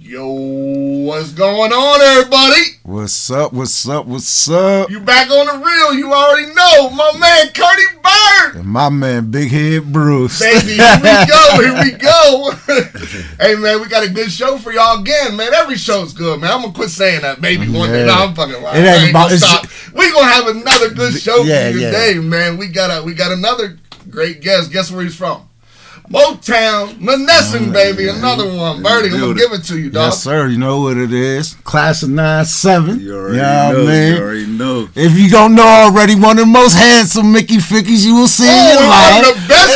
Yo, what's going on, everybody? What's up? What's up? What's up? You back on the reel, you already know. My man, Curdy Bird. And my man, Big Head Bruce. Baby, here we go. Hey, man, we got a good show for y'all again, man. Every show's good, man. I'm going to quit saying that, baby. One day. No, I'm fucking lying. It ain't about, stop. We going to have another good show for you today, yeah. man. We got another great guest. Guess where he's from? Motown, Monessen, baby, another one. Birdie, I'm going to give it to you, dog. Yes, sir. You know what it is. Class of 9-7. You already know. You already know. If you don't know already, one of the most handsome Mickey Fickies you will see in your life. One of the best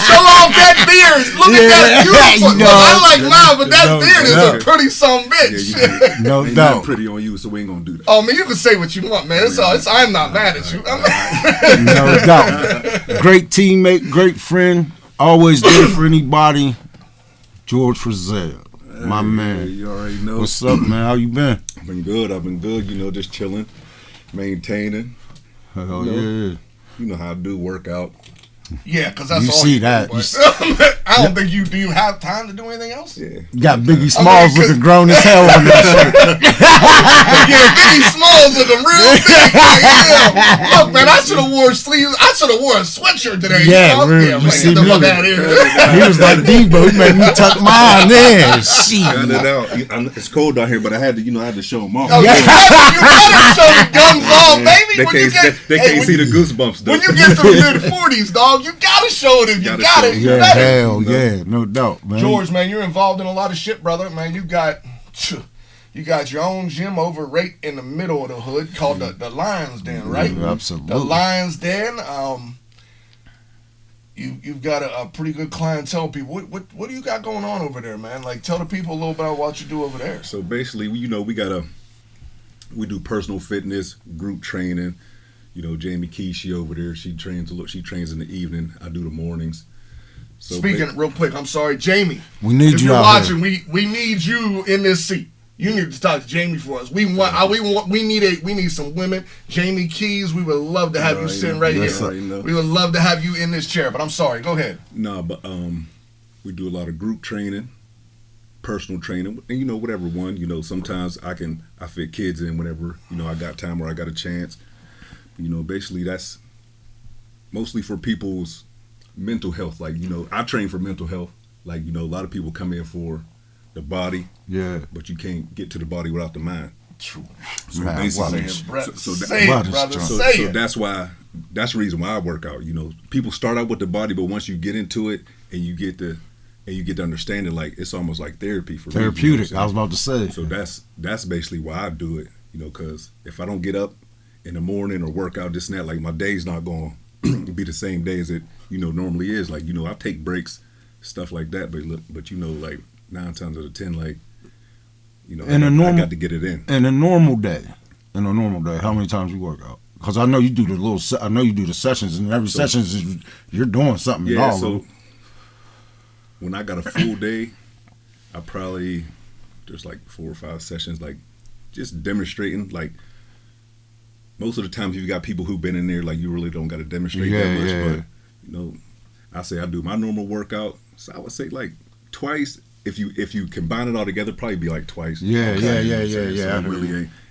show off that beard. Look at that beautiful. I like mine, but that beard is a pretty some bitch. Yeah, no ain't doubt. Pretty on you, so we ain't going to do that. Oh, man, you can say what you want, man. I'm not mad at you. No doubt. Great teammate, great friend. Always there for anybody. George Frizzell, my man. You already know. What's up, man? How you been? I've been good. You know, just chilling, maintaining. Hell yeah. You know how I do workout. Yeah, because that's you all see you that. do. I don't think do you have time to do anything else? Yeah. You got Biggie Smalls looking grown as hell on that shirt. Yeah, Biggie Smalls looking real big. Yeah. Look, man, I should have wore sleeves. I should have wore a sweatshirt today. Yeah, you you see get the me. fuck out of here. He was like Debo. He made me tuck mine in. Shit. Got it out. It's cold out here, but I had to show them off. Oh, you better show the guns off, baby. They can't see the goosebumps, though. When you get to the mid-40s, dog, you gotta show it if you got it. Yeah, hell yeah, no doubt, man. George, man, you're involved in a lot of shit, brother. Man, you got your own gym over right in the middle of the hood called the Lions Den, right? Yeah, absolutely. The Lions Den. You've got a pretty good clientele. People, what do you got going on over there, man? Like, tell the people a little bit about what you do over there. So basically, we do personal fitness, group training. You know, Jamie Key, she over there. She trains in the evening. I do the mornings. So Speaking real quick, I'm sorry, Jamie. We need if you you're out watching, here. we need you in this seat. You need to talk to Jamie for us. We need some women. Jamie Keys, we would love to have you sitting right here. We would love to have you in this chair. But I'm sorry, go ahead. No, but we do a lot of group training, personal training, and whatever one. Sometimes I fit kids in whenever I got time or I got a chance. Basically that's mostly for people's mental health. Like, I train for mental health. Like, a lot of people come in for the body, but you can't get to the body without the mind. True. So Man, basically, that's the reason why I work out. People start out with the body, but once you get into it and you get to understanding, like, it's almost like therapy for therapeutic. me. I was about to say. So that's basically why I do it. Because if I don't get up in the morning or work out this and that, like, my day's not going to be the same day as it normally is. Like, I take breaks, stuff like that, but like 9 times out of 10, like, I got to get it in. In a normal day, how many times you work out? Because I know you do the sessions, and every session is you're doing something. Yeah, so when I got a full day, I probably there's like 4 or 5 sessions, like just demonstrating. Like, most of the times you've got people who've been in there, like, you really don't got to demonstrate that much. But I say I do my normal workout. So I would say like twice. If you combine it all together, probably be like twice. Yeah. So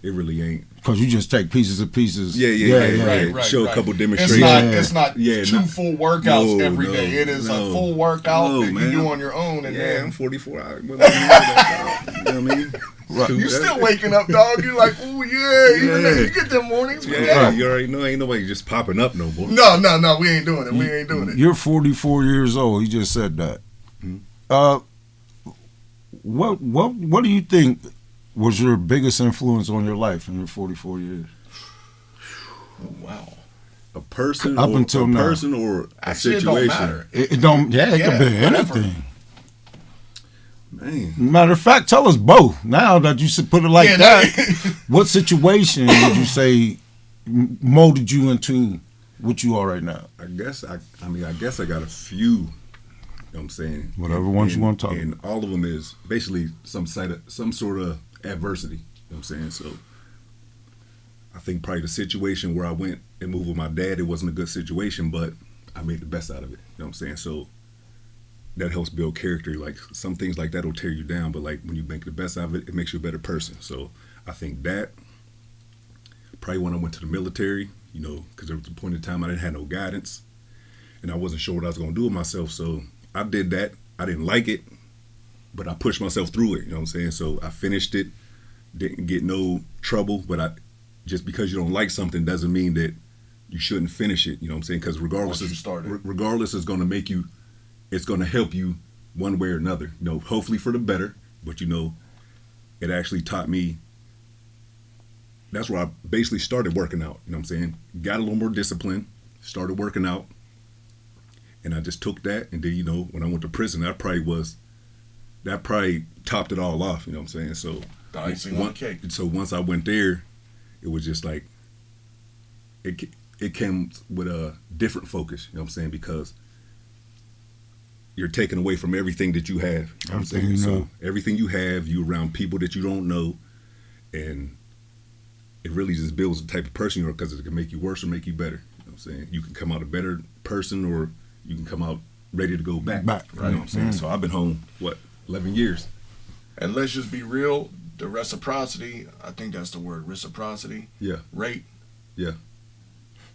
it really ain't. Because you just take pieces of pieces. Right. Show a couple demonstrations. It's not two full workouts every day. It is a full workout that you do on your own. And I'm 44. You know what I mean? Right. You still waking up, dog. You're like, oh yeah. Even though you get them mornings. Yeah, you already know. Ain't nobody just popping up no more. No. We ain't doing it. You're 44 years old. You just said that. Mm-hmm. What do you think was your biggest influence on your life in your 44 years? Wow. A person up until now. Person or a situation? It don't matter. It don't. Yeah, it could be anything. Man. Matter of fact, tell us both. Now that you put it like that, what situation would you say molded you into what you are right now? I guess I got a few. You know what I'm saying? Whatever ones you want to talk about. And all of them is basically some sort of adversity. You know what I'm saying? So I think probably the situation where I went and moved with my dad, it wasn't a good situation, but I made the best out of it. You know what I'm saying? So that helps build character. Like some things like that will tear you down, but like when you make the best out of it, it makes you a better person. So I think that probably when I went to the military, you know, because there was a point in time I didn't have no guidance, and I wasn't sure what I was going to do with myself. So I did that. I didn't like it, but I pushed myself through it. You know what I'm saying? So I finished it. Didn't get no trouble, but just because you don't like something doesn't mean that you shouldn't finish it. You know what I'm saying? Because regardless is going to make you, it's going to help you one way or another. You know, hopefully for the better. But you know, it actually taught me. That's where I basically started working out. You know what I'm saying? Got a little more discipline. Started working out, and I just took that. And then you know, when I went to prison, that probably topped it all off. You know what I'm saying? So. So once I went there, it was just like it came with a different focus. You know what I'm saying? Because you're taken away from everything that you have. You know what I'm saying? You know. So everything you have, you around people that you don't know, and it really just builds the type of person you are because it can make you worse or make you better. You know what I'm saying? You can come out a better person, or you can come out ready to go back. Right. You know what I'm saying? So I've been home 11 years. And let's just be real. The reciprocity, I think that's the word, reciprocity. Yeah. Rate. Yeah.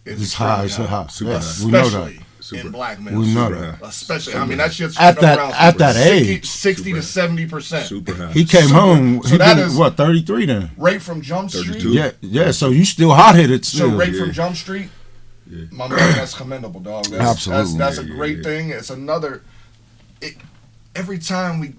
It's high. It's high. Super Yes, high. we know Especially that. in black men. We know Super that. high. Especially, I mean, that's just At that age, 60 to 70%. Super high. he came home. So He that been, is- what, 33 then? Right from Jump 32. Street. Yeah. So you still hot headed So still. right Yeah. from Jump Street, Yeah. my man, that's commendable, dog. Absolutely. That's a Yeah, great yeah. thing. It's another. Every time we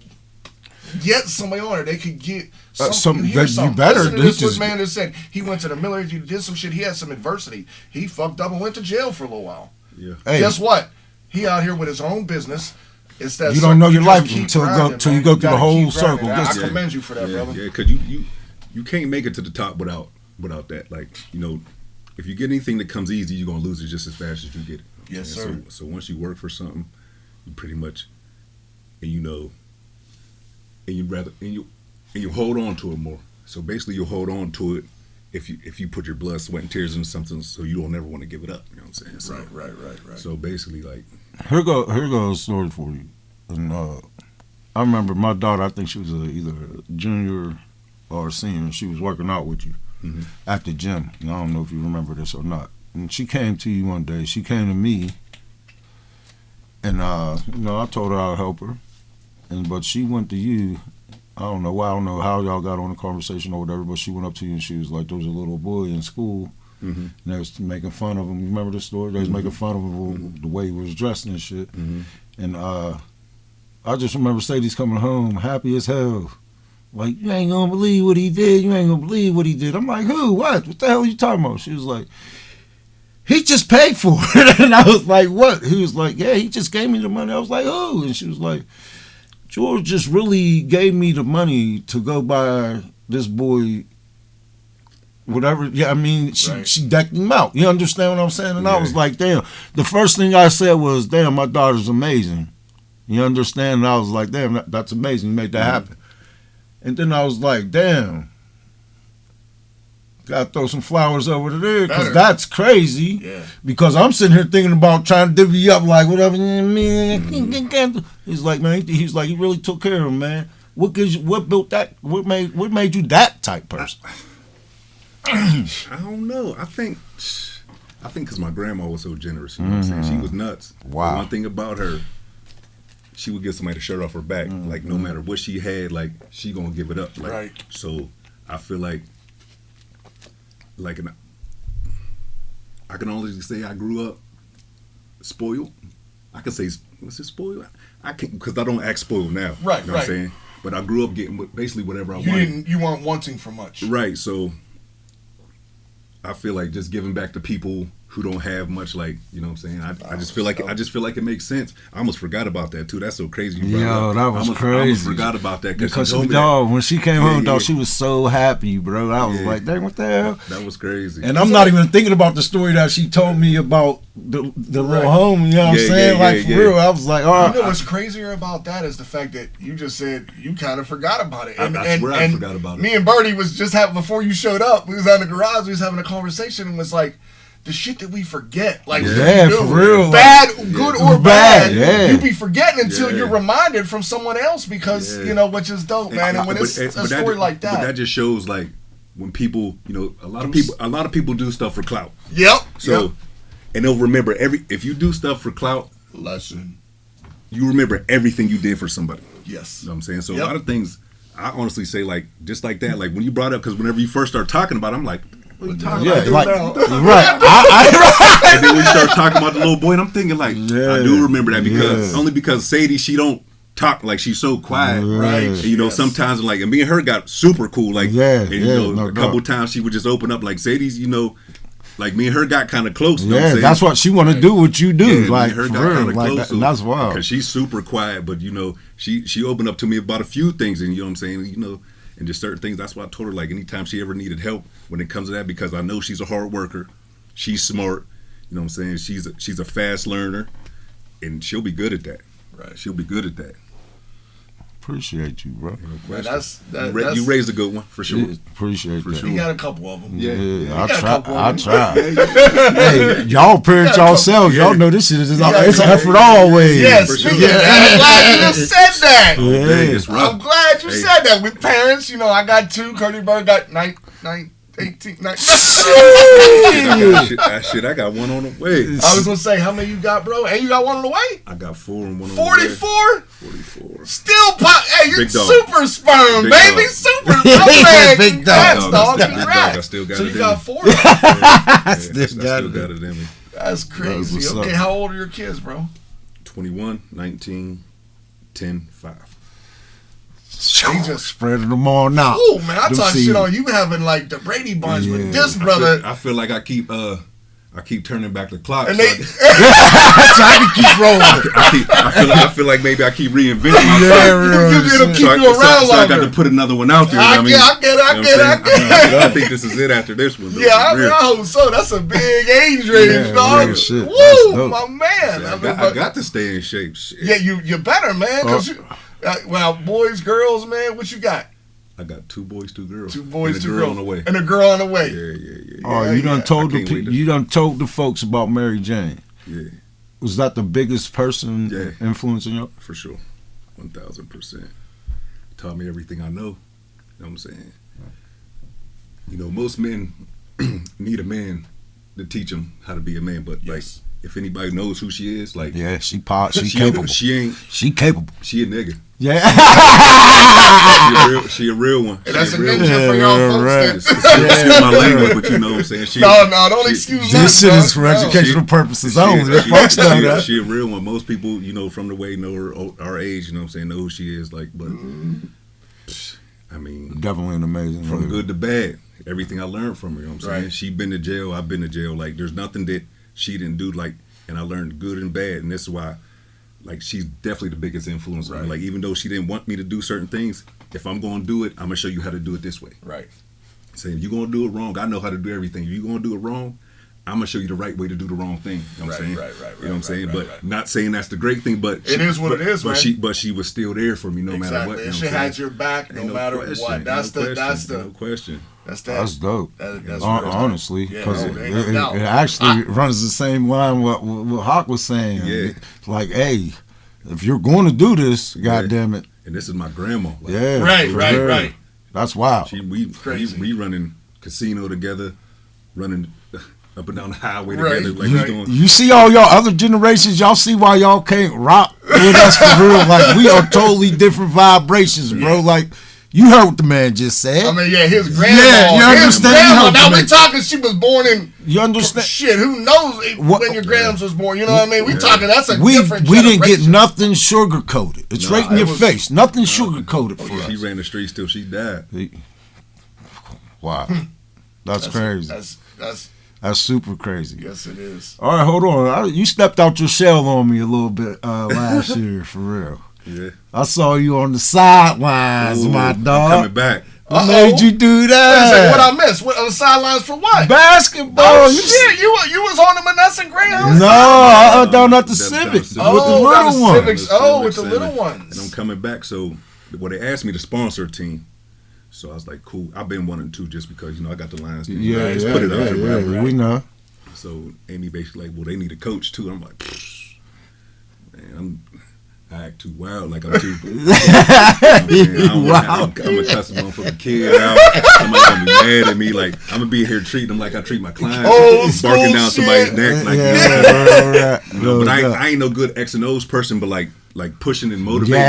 get somebody on it, they could get something. you better. Listen to He this just- man just said he went to the military, he did some shit. He had some adversity. He fucked up and went to jail for a little while. Yeah. Hey, Guess what? He out here with his own business. It's that You don't know your just life keep until grinding, you man. go through the gotta whole keep grinding. circle. I That's- commend you for that, brother. Yeah, because you can't make it to the top without that. Like, you know, if you get anything that comes easy, you're gonna lose it just as fast as you get it. Yes, And sir. So once you work for something, you pretty much, and you know, and you hold on to it more. So basically, you'll hold on to it if you put your blood, sweat, and tears into something, so you don't never want to give it up. You know what I'm saying? So, Right. So basically, like, Here goes a story for you. And I remember my daughter. I think she was either a junior or a senior. And she was working out with you at the gym. And I don't know if you remember this or not. And she came to you one day. She came to me, and I told her I'd help her. But she went to you. I don't know why. I don't know how y'all got on the conversation or whatever. But she went up to you and she was like, "There was a little boy in school." And they was making fun of him. You remember the story? They was making fun of him the way he was dressed and shit. And I just remember Sadie's coming home happy as hell. Like, you ain't gonna believe what he did. You ain't gonna believe what he did. I'm like, who? What? What the hell are you talking about? She was like, he just paid for it. And I was like, what? He was like, yeah, he just gave me the money. I was like, who? And she was like, George just really gave me the money to go buy this boy whatever. Yeah, I mean, she decked him out. You understand what I'm saying? And I was like, damn. The first thing I said was, damn, my daughter's amazing. You understand? And I was like, damn, that's amazing. You made that happen. And then I was like, damn. Gotta throw some flowers over there because that's crazy. Yeah. Because I'm sitting here thinking about trying to divvy up like whatever. He's like, man, he's like, he really took care of him, man. What built that? What made you that type person? I don't know. I think because my grandma was so generous. You know what I'm saying? She was nuts. Wow. But one thing about her, she would give somebody the shirt off her back. Like, no matter what she had, like, she gonna give it up. Like, so I feel like I can only say I grew up spoiled. I can say, was it spoiled? I can't, because I don't act spoiled now. Right, you know what I'm saying? But I grew up getting basically whatever I You wanted. You weren't wanting for much. Right, so I feel like just giving back to people who don't have much, like, you know what I'm saying? I just feel like it makes sense. I almost forgot about that too. That's so crazy. You brought That was crazy. I almost forgot about that Because she told me that. when she came home, dog, she was so happy, bro. I was like, dang, what the hell? That was crazy. And I'm not even thinking about the story that she told me about the real home. You know what I'm saying? For real, I was like, all right. You know what's crazier about that is the fact that you just said you kind of forgot about it. And I swear I forgot about it. Me and Birdie was just having, before you showed up, we was out in the garage, we was having a conversation and was like, the shit that we forget. Like, yeah, for real. Bad, good or bad, yeah. you be forgetting until you're reminded from someone else because, which is dope, man. And when it's a story like that. But that just shows, like, when people, a lot of people do stuff for clout. Yep. So, and they'll remember if you do stuff for clout, lesson. You remember everything you did for somebody. Yes. You know what I'm saying? So a lot of things, I honestly say, like, just like that, like when you brought up, because whenever you first start talking about it, I'm like, what are you talking about? Like, right. And then when you start talking about the little boy, and I'm thinking, like, I do remember that because only because Sadie, she don't talk, like, she's so quiet. Right. And, sometimes, like, and me and her got super cool. Like, a couple times she would just open up, like, Sadie's, like, me and her got kind of close. You know what I'm saying? That's what she want to do. What you do, like, her for got real, like like close, that, that's wild. Because she's super quiet, but she opened up to me about a few things, and you know what I'm saying, and just certain things. That's why I told her, like, anytime she ever needed help when it comes to that, because I know she's a hard worker, she's smart. You know what I'm saying? She's a fast learner, and she'll be good at that. Right. She'll be good at that. Appreciate you, bro. Man, you raised a good one for sure. Yeah, appreciate that. You got a couple of them. Yeah. I try. Hey, y'all parent yourselves. Y'all know this shit is it's an effort always. Yes, I'm glad you just said that. Yeah. I'm glad you said that. With parents, I got 2. Curdy Bird got 18. I got 1 on the way. I was gonna say, how many you got, bro? And you got 1 on the way? I got 4 and 1 on 44? the way. 44. Still pop. Hey, you're super sperm, Big baby. dog. Super. I'm Big Congrats, dog. Big dog. Congrats. I still got so it you in got me. 4? I still got it in me. That's crazy. Okay, how old are your kids, bro? 21, 19, 10, 5. He just spreading them all now. Oh man, I talk shit on you having like the Brady Bunch with this brother. I feel like I keep turning back the clock. And so I can keep rolling. I feel like maybe I keep reinventing myself. You get them keep you around so I got to put another one out there. I get it. I think this is it after this one. Yeah, I hope so. That's a big age range, dog. Woo, my man. I got to stay in shape. Shit. Yeah, you better, man. Cause boys, girls, man. What you got? I got 2 boys, 2 girls. 2 boys, and 2 girl girls on the way. And a girl on the way. Yeah. Oh, you done told the folks about Mary Jane. Yeah. Was that the biggest person influencing you? For sure, 1,000%. Taught me everything I know. You know what I'm saying? Most men need a man to teach them how to be a man, but like, if anybody knows who she is, like, she capable. She capable. She a nigga. Yeah. she a real one. And that's a ninja for y'all folks. Right. Excuse my language, but you know what I'm saying. No, don't excuse that. This shit is for educational purposes only. Folks know that. She a real one. Most people, from the way know her, our age, you know what I'm saying, know who she is. Like, but I mean, definitely an amazing. From good to bad, everything I learned from her. You know what I'm saying? She been to jail. I've been to jail. Like, there's nothing that she didn't do. Like, and I learned good and bad, and this is why. Like, she's definitely the biggest influence on me. Like, even though she didn't want me to do certain things, if I'm going to do it, I'm going to show you how to do it this way. Right. Saying, if you're going to do it wrong, I know how to do everything. If you're going to do it wrong, I'm going to show you the right way to do the wrong thing. You know what I'm saying? Right. You know what I'm saying? But not saying that's the great thing, but it is what it is, man. But she was still there for me no matter what. And she had your back no matter what. That's no question. That's dope. That's honestly, because it actually runs the same line what Hawk was saying. Yeah. Like, hey, if you're going to do this, goddamn it. And this is my grandma. Like, right. That's wild. We running casino together, running up and down the highway together. Like you see all y'all other generations, y'all see why y'all can't rock with us for real. Like, we are totally different vibrations, bro. Like, you heard what the man just said. I mean, his grandma. Yeah, you understand. Now we talking. She was born in. You understand? Shit, who knows when your grams was born? You know what I mean? We talking. That's a different. We didn't get nothing sugar coated. It's right in your face. Nothing sugar coated for us. She ran the streets till she died. Wow, that's crazy. That's super crazy. Yes, it is. All right, hold on. You stepped out your shell on me a little bit last year, for real. Yeah. I saw you on the sidelines, my dog. I'm coming back. What made you do that? What I missed? What, on the sidelines for what? Basketball. Oh, shit. You was on the Manessa Greyhounds? No, down at the Civics. Oh, with the little ones. Oh, with the little ones. And I'm coming back. So, they asked me to sponsor a team. So I was like, cool. I've been 1 and 2 just because, I got the Lions team. Yeah, put it out there. We know. So Amy basically like, well, they need a coach too. I'm like, man, I act too wild, like I'm too. I'm a customer for the kid out. Somebody's gonna be mad at me. Like I'm gonna be here treating them like I treat my clients, barking down somebody's neck. Like, but I ain't no good X and O's person, but like pushing and motivating.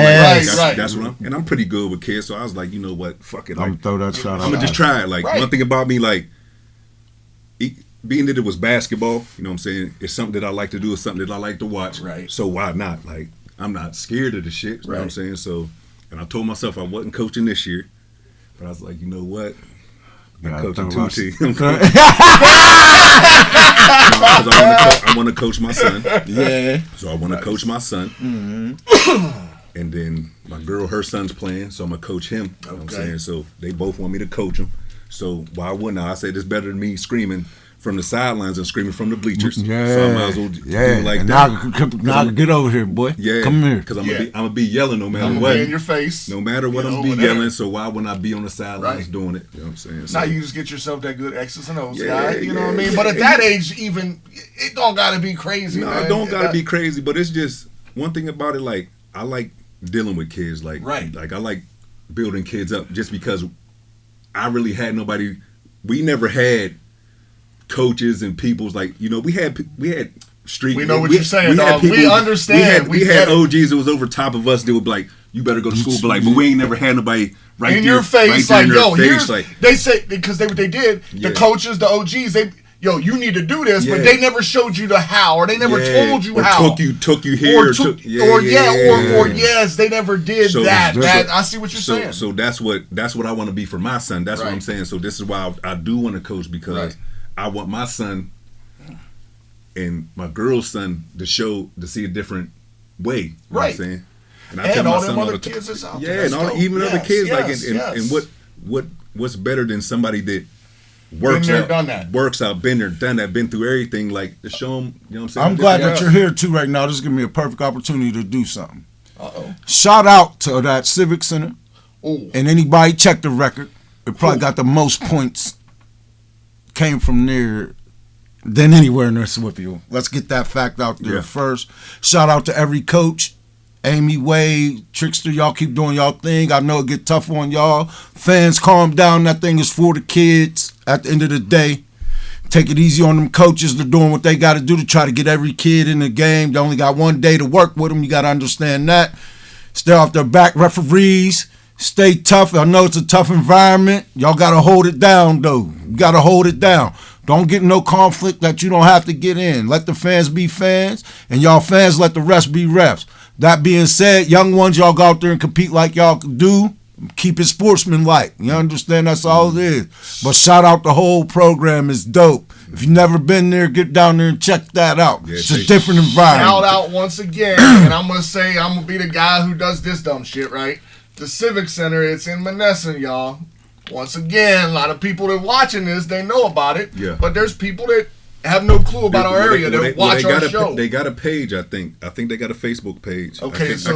That's what and I'm pretty good with kids. So I was like, you know what, fuck it. Like, I'm gonna throw that shot out. I'm gonna just try it. Like one thing about me, like being that it was basketball, you know what I'm saying? It's something that I like to do. It's something that I like to watch. Right. So why not? Like I'm not scared of the shit. You know what I'm saying? So, and I told myself I wasn't coaching this year, but I was like, you know what? I'm coaching 2 teams. I want to coach my son. Yeah. So I want to coach my son. And then my girl, her son's playing, so I'm going to coach him. You know what I'm saying? So they both want me to coach him. So why wouldn't I? I said it's better than me screaming from the sidelines and screaming from the bleachers. Yeah. So I might as well do it like now that. Now get over here, boy. Yeah. Come here. Because I'm gonna be yelling no matter what. Be in your face. No matter what, I'm gonna be yelling. So why wouldn't I be on the sidelines doing it? You know what I'm saying? So, now you just get yourself that good X's and O's guy. You know what I mean? But at that age, even it don't gotta be crazy. No, it don't gotta be crazy. But it's just one thing about it. Like I like dealing with kids. Like I like building kids up. Just because I really had nobody. We never had coaches and people's like, you know, we had street. We know what you're saying, dog. We understand. We had OGs that was over top of us that would be like, you better go to school, but we ain't never had nobody right in your face, right like, yo, face, like they say because they did. The coaches, the OGs, you need to do this, but they never showed you the how, or they never told you how. Took you here, or yes, they never did that. I see what you're saying. So that's what I want to be for my son. That's what I'm saying. So this is why I do want to coach, because I want my son and my girl's son to see a different way. You know what I'm saying? And I tell my son all the time. Kids is out there. And other kids and what's better than somebody that works out, been there, done that, been through everything, like to show them, you know what I'm saying? I'm glad that you're here too right now. This is giving me a perfect opportunity to do something. Shout out to that Civic Center. And anybody check the record. It probably got the most points came from there than anywhere in Northwoodville. Let's get that fact out there first. Shout out to every coach. Amy, Wade, Trickster, y'all keep doing y'all thing. I know it get tough on y'all. Fans, calm down. That thing is for the kids at the end of the day. Take it easy on them coaches. They're doing what they got to do to try to get every kid in the game. They only got one day to work with them. You got to understand that. Stay off their back, referees. Stay tough. I know it's a tough environment. Y'all got to hold it down, though. You got to hold it down. Don't get no conflict that you don't have to get in. Let the fans be fans, and y'all fans let the rest be refs. That being said, young ones, y'all go out there and compete like y'all can do. Keep it sportsmanlike. You understand? That's all it is. But shout out the whole program. It's dope. If you've never been there, get down there and check that out. It's a different environment. Shout out once again, and I'm going to say I'm going to be the guy who does this dumb shit, right? The Civic Center, it's in Monessen, y'all. Once again, a lot of people that are watching this, they know about it. Yeah. But there's people that have no clue about our area that watch our show. They got a page, I think. I think they got a Facebook page. Okay, so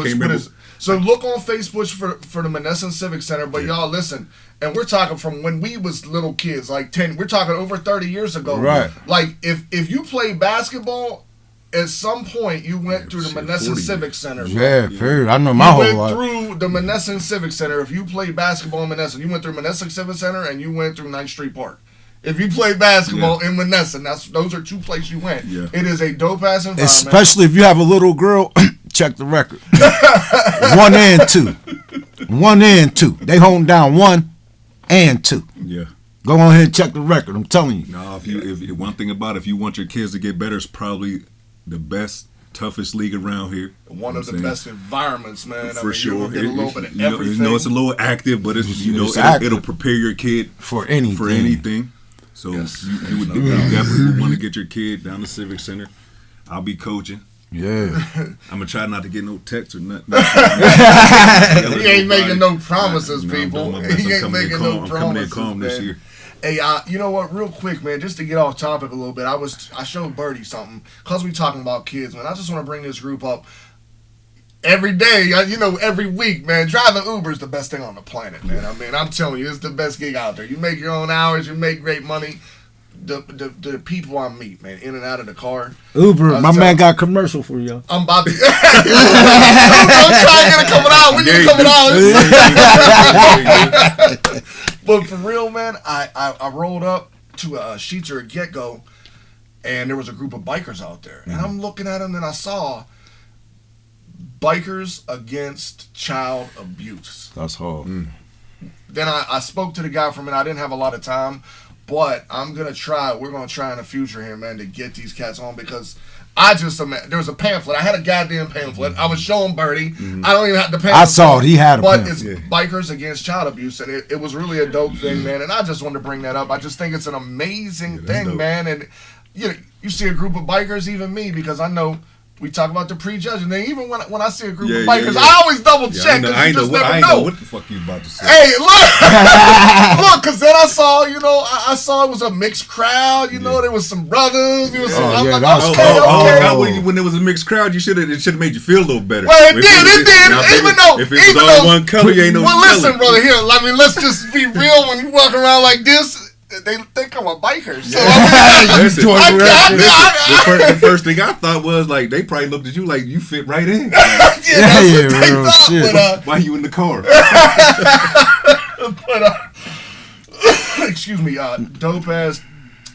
look on Facebook for the Monessen Civic Center. But y'all listen, and we're talking from when we was little kids, like 10. We're talking over 30 years ago. Right. Like if you played basketball, at some point you went through the Monessen Civic Center. Yeah, period. I know my whole life. You went through the Monessen Civic Center. If you played basketball in Monessen, you went through Monessen Civic Center and you went through 9th Street Park. If you play basketball in Monessen, those are two places you went. Yeah. It is a dope-ass environment. Especially if you have a little girl, check the record. 1 and 2. 1 and 2. They holding down 1 and 2. Yeah. Go on ahead and check the record. I'm telling you. No, if one thing about it, if you want your kids to get better, it's probably the best, toughest league around here. One of the best environments, man. For sure. Get a little bit of everything. You know, it's a little active, but it'll prepare your kid for anything. So you definitely want to get your kid down to Civic Center. I'll be coaching. Yeah. I'm going to try not to get no texts or nothing. He ain't making no promises, people. He ain't making no promises. I'm coming in calm this year. Hey, you know what? Real quick, man, just to get off topic a little bit, I showed Birdie something because we talking about kids, man. I just want to bring this group up. Every day, every week, man, driving Uber is the best thing on the planet, man. I mean, I'm telling you, it's the best gig out there. You make your own hours, you make great money. the people I meet, man, in and out of the car. Uber, my man got a commercial for you. I'm about to. I'm trying to get it coming out. When you coming out? But for real, man, I rolled up to a Sheets or a Get-Go, and there was a group of bikers out there, and I'm looking at them, and I saw bikers against child abuse. That's hard. Then I spoke to the guy from it. I didn't have a lot of time, but I'm gonna try. We're gonna try in the future here, man, to get these cats on, because I just there was a pamphlet. I had a goddamn pamphlet. I was showing Birdie. I don't even have the pamphlet. I saw it. He had a pamphlet. But it's bikers against child abuse, and it was really a dope thing, man. And I just wanted to bring that up. I just think it's an amazing thing, dope, man. And you see a group of bikers, even me, because I know. We talk about the prejudging thing. Even when I see a group of bikers, I always double check. I know what the fuck you about to say. Hey, look, because then I saw, I saw it was a mixed crowd. There was some brothers. There was some. Okay. When there was a mixed crowd, it should have made you feel a little better. Well, it did. Even though if it was all one color, you ain't no. Well, listen, brother. Here, let's just be real. When you walk around like this. They think I'm a biker. So the first thing I thought was like they probably looked at you like you fit right in. That's what they thought. Shit. But, why you in the car? But excuse me, dope ass.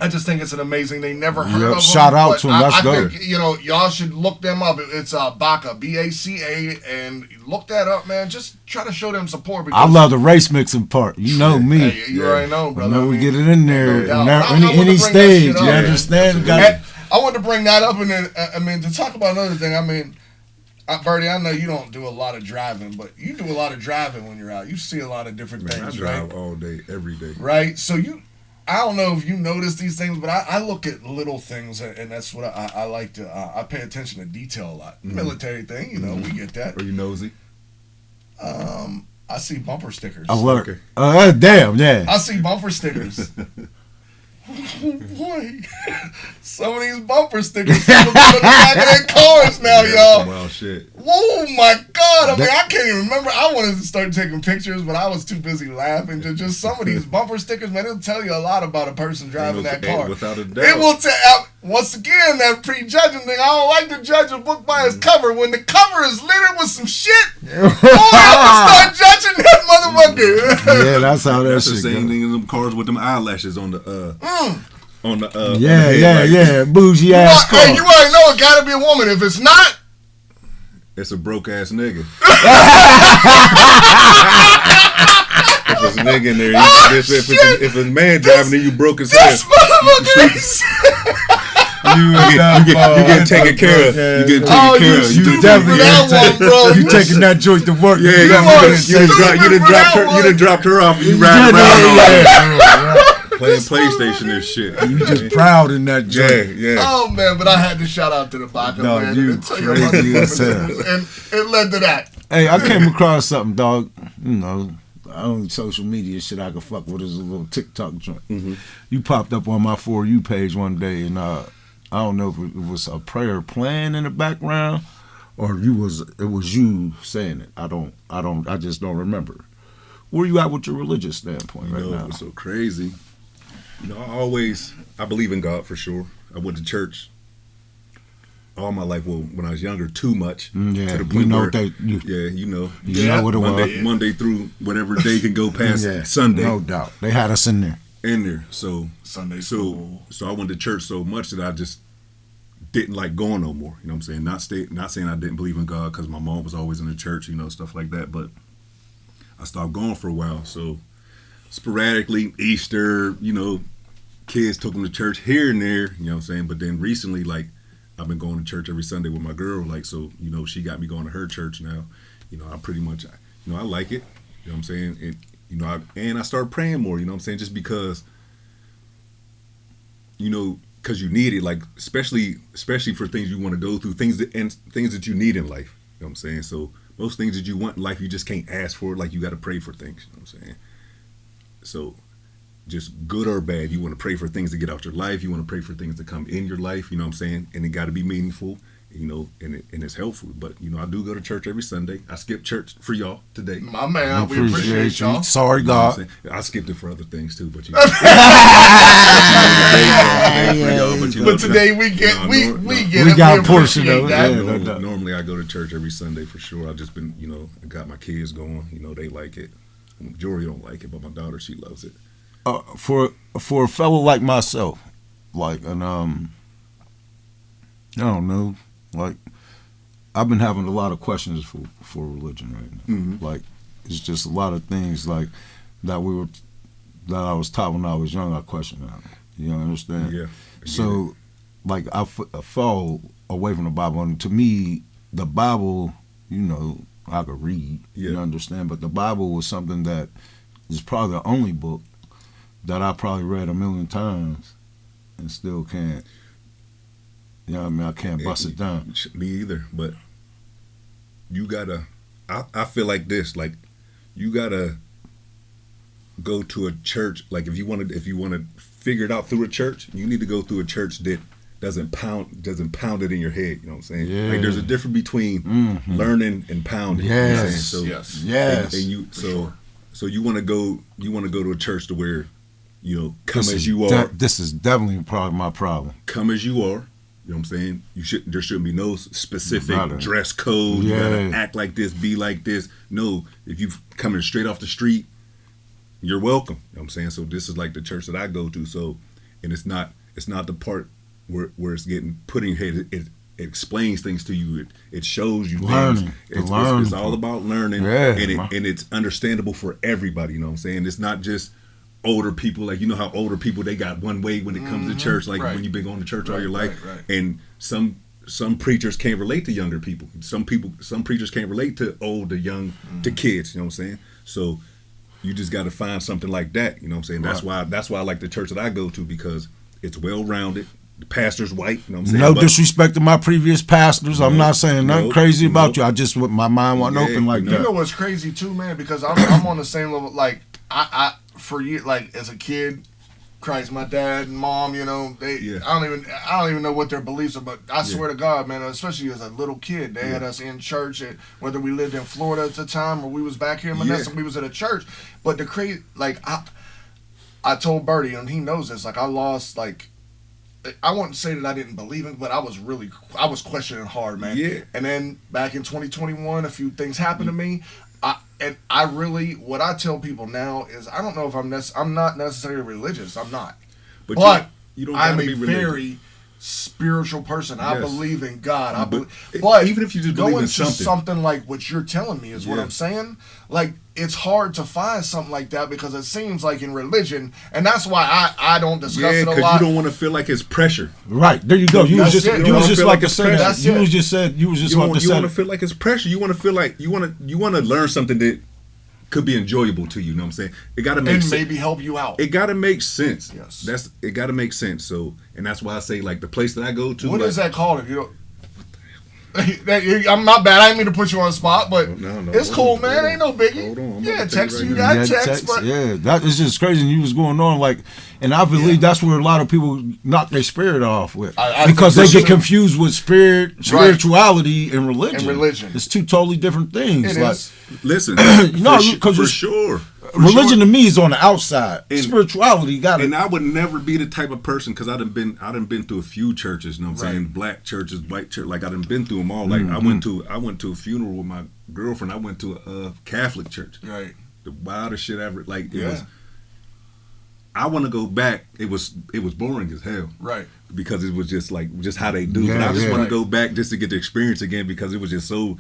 I just think it's an amazing. They never heard of them. Shout out to them. Let's go. I think y'all should look them up. It's Baca, BACA, and look that up, man. Just try to show them support. I love the race mixing part. You know me. Hey, you already know, brother. We get it in there. Any stage, you understand? I want to bring that up, and then to talk about another thing. Birdie, I know you don't do a lot of driving, but you do a lot of driving when you're out. You see a lot of different things. I drive all day, every day. Right. So I don't know if you notice these things, but I look at little things, and that's what I like to. I pay attention to detail a lot. Military thing, we get that. Are you nosy? I see bumper stickers. Alert. Damn, yeah. I see bumper stickers. Boy, some of these bumper stickers people got on the back of their cars now, y'all. Wow, shit. Oh my God! I can't even remember. I wanted to start taking pictures, but I was too busy laughing. Just some of these bumper stickers, man, it'll tell you a lot about a person driving that car. Without a doubt. It will tell. Once again, that prejudging thing. I don't like to judge a book by its cover. When the cover is littered with some shit, I can start judging that motherfucker. Yeah, that's how that shit goes. That's the same thing in them cars with them eyelashes on the bougie ass car. Hey, you already know it gotta be a woman. If it's not, it's a broke ass nigga. If it's a nigga in there, if a man driving, then you broke his head. This motherfucker. You getting taken care of. You getting taken care of. You definitely you taking that joint to work. Yeah, you done dropped her off and you riding around playing PlayStation and shit. You just proud in that joint. Yeah. Oh man, but I had to shout out to the Baca, man. You crazy as hell. And it led to that. Hey, I came across something, dog. Only social media shit I could fuck with is a little TikTok joint. Mm-hmm. You popped up on my For You page one day, and I don't know if it was a prayer playing in the background or it was you saying it. I just don't remember. Where you at with your religious standpoint right now? It's so crazy. I believe in God for sure. I went to church all my life. Well, when I was younger, too much. Yeah, to the point you know what it was. Monday through whatever day can go past Sunday. No doubt, they had us in there. So Sunday school. So I went to church so much that I just didn't like going no more. You know what I'm saying? Not saying I didn't believe in God because my mom was always in the church, stuff like that. But I stopped going for a while. So sporadically, Easter, kids took them to church here and there. You know what I'm saying? But then recently, like, I've been going to church every Sunday with my girl. Like, so, she got me going to her church now. I pretty much, I like it. You know what I'm saying? And I started praying more, you know what I'm saying? Just because, because you need it, like, especially for things you want to go through, things that you need in life. You know what I'm saying? So most things that you want in life, you just can't ask for. Like, you got to pray for things. You know what I'm saying? So just good or bad, you want to pray for things to get out your life. You want to pray for things to come in your life. You know what I'm saying? And it got to be meaningful. and it's helpful. But I do go to church every Sunday. I skip church for y'all today. My man, we appreciate y'all. Sorry, God. I skipped it for other things too, but but today we get we got a portion of it. Normally I go to church every Sunday for sure. I've just been I got my kids going. They like it. The majority don't like it, but my daughter, she loves it. For a fellow like myself, I don't know. Like, I've been having a lot of questions for religion right now. Mm-hmm. Like, it's just a lot of things like that I was taught when I was young. I questioned that. You understand? Yeah. So, like, I fall away from the Bible, and to me, the Bible, I could read. Yeah. You understand? But the Bible was something that is probably the only book that I probably read 1,000,000 times and still can't. I can't bust it down. Me either, but you gotta. I feel like this. Like, you gotta go to a church. Like, if you want to figure it out through a church, you need to go through a church that doesn't pound it in your head. You know what I'm saying? Yeah. Like, there's a difference between learning and pounding. Yes. You know what I'm saying? So, yes. And you so you want to go to a church to where come as you are. This is definitely probably my problem. Come as you are. You know what I'm saying? There shouldn't be no specific dress code. Yeah. You gotta act like this, be like this. No, if you coming straight off the street, you're welcome. You know what I'm saying? So this is like the church that I go to. So, and it's not the part where it's getting put in your head. It explains things to you. It shows you learning. things. It's all about learning, and it's understandable for everybody. You know what I'm saying? It's not just older people, like how older people, they got one way when it comes to church, like when you've been going to church all your life, and some preachers can't relate to younger people. Some preachers can't relate to old, to young, to kids. You know what I'm saying? So you just got to find something like that. You know what I'm saying? That's why I like the church that I go to, because it's well rounded. The pastor's white. You know what I'm saying? No disrespect to my previous pastors. I'm not saying nothing crazy about you. I just my mind wasn't open like that. You know what's crazy too, man? Because I'm on the same level. Like I for years, like as a kid, Christ, my dad and mom, I don't even know what their beliefs are, but I swear to God, man, especially as a little kid, they had us in church, and whether we lived in Florida at the time or we was back here in Manassas, we was at a church. But the crazy, like I told Bertie, and he knows this, like I lost, like, I wouldn't say that I didn't believe it, but I was questioning hard, man. Yeah. And then back in 2021, a few things happened to me. What I tell people now is, I don't know if I'm not necessarily religious. I'm not. But you don't I'm a be very spiritual person. I believe in God. But even if you just believe in something like what you're telling me is what I'm saying. Like, it's hard to find something like that, because it seems like in religion, and that's why I don't discuss it a lot. Because you don't want to feel like it's pressure. Right, there you go. You was just like to say that. You want to feel like it's pressure. You want to feel like you want to learn something that could be enjoyable to you. You know what I'm saying? It got to make sense. And maybe help you out. It got to make sense. Yes. It got to make sense. So, and that's why I say, like, the place that I go to. What is that called? If you don't. I'm not bad. I didn't mean to put you on the spot, but it's cool, man. Ain't no biggie. Hold on. Yeah, text you got text. But that is just crazy. And you was going on like, and I believe that's where a lot of people knock their spirit off with, because they get confused with spirituality and religion. It's two totally different things. It is. Listen, for sure. Religion to me is on the outside. Spirituality got it. And I would never be the type of person, because I done been through a few churches. You know what I'm saying? Black churches, white church. Like, I done been through them all. Like, I went to a funeral with my girlfriend. I went to a Catholic church. Right. The wildest shit ever. Like, it was. I want to go back. It was boring as hell. Right. Because it was just how they do. Yeah, but I just want to go back just to get the experience again, because it was just so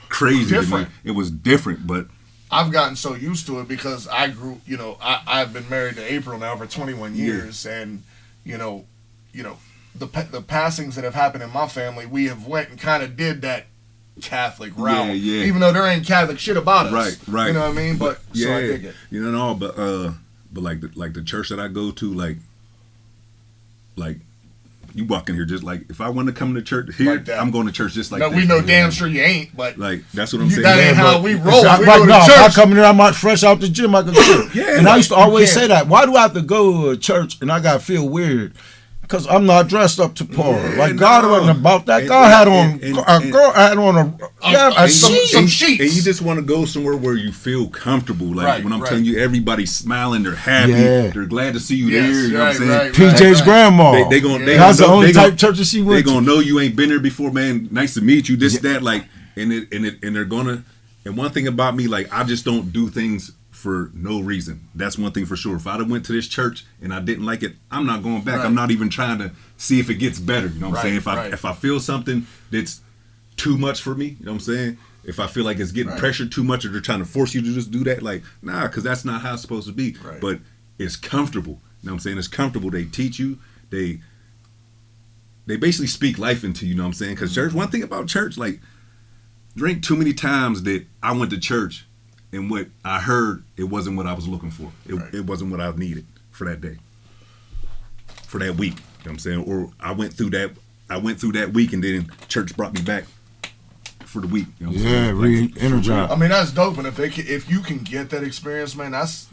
crazy. Different. It was different, but I've gotten so used to it, because I grew, I've been married to April now for 21 years, and the passings that have happened in my family, we have went and kind of did that Catholic route, even though there ain't Catholic shit about us. Right. You know what I mean? But so I dig it. But like the church that I go to, like you walk in here just like, if I want to come to church here, like I'm going to church just like that. No, we know damn sure you ain't, but like that's what I'm saying. That ain't how we roll. Right now, if I come in there, I'm not fresh out the gym. I can do it. And I used to always say that. Why do I have to go to a church and I got to feel weird Because I'm not dressed up to par. Yeah, like God wasn't about that. God had on a girl had on a sheet. Some sheets. And you just want to go somewhere where you feel comfortable. Like when I'm telling you, everybody's smiling, they're happy, they're glad to see you there. You know what I'm saying? PJ's grandma. That's the only type of church she went to. They gonna know you ain't been there before, man. Nice to meet you. This, that, like, and they're gonna. And one thing about me, like, I just don't do things for no reason. That's one thing for sure. If I'd have went to this church and I didn't like it, I'm not going back. I'm not even trying to see if it gets better. You know what I'm saying? If I feel something that's too much for me, you know what I'm saying? If I feel like it's getting pressured too much or they're trying to force you to just do that, like, nah, because that's not how it's supposed to be. But it's comfortable. You know what I'm saying? It's comfortable. They teach you. They basically speak life into you, you know what I'm saying? Because church, one thing about church, like, there ain't too many times that I went to church and what I heard, it wasn't what I was looking for. It wasn't what I needed for that day, for that week. You know what I'm saying? Or I went through that week and then church brought me back for the week. You know what I'm saying? Re-energized. I mean, that's dope. And if you can get that experience, man, that's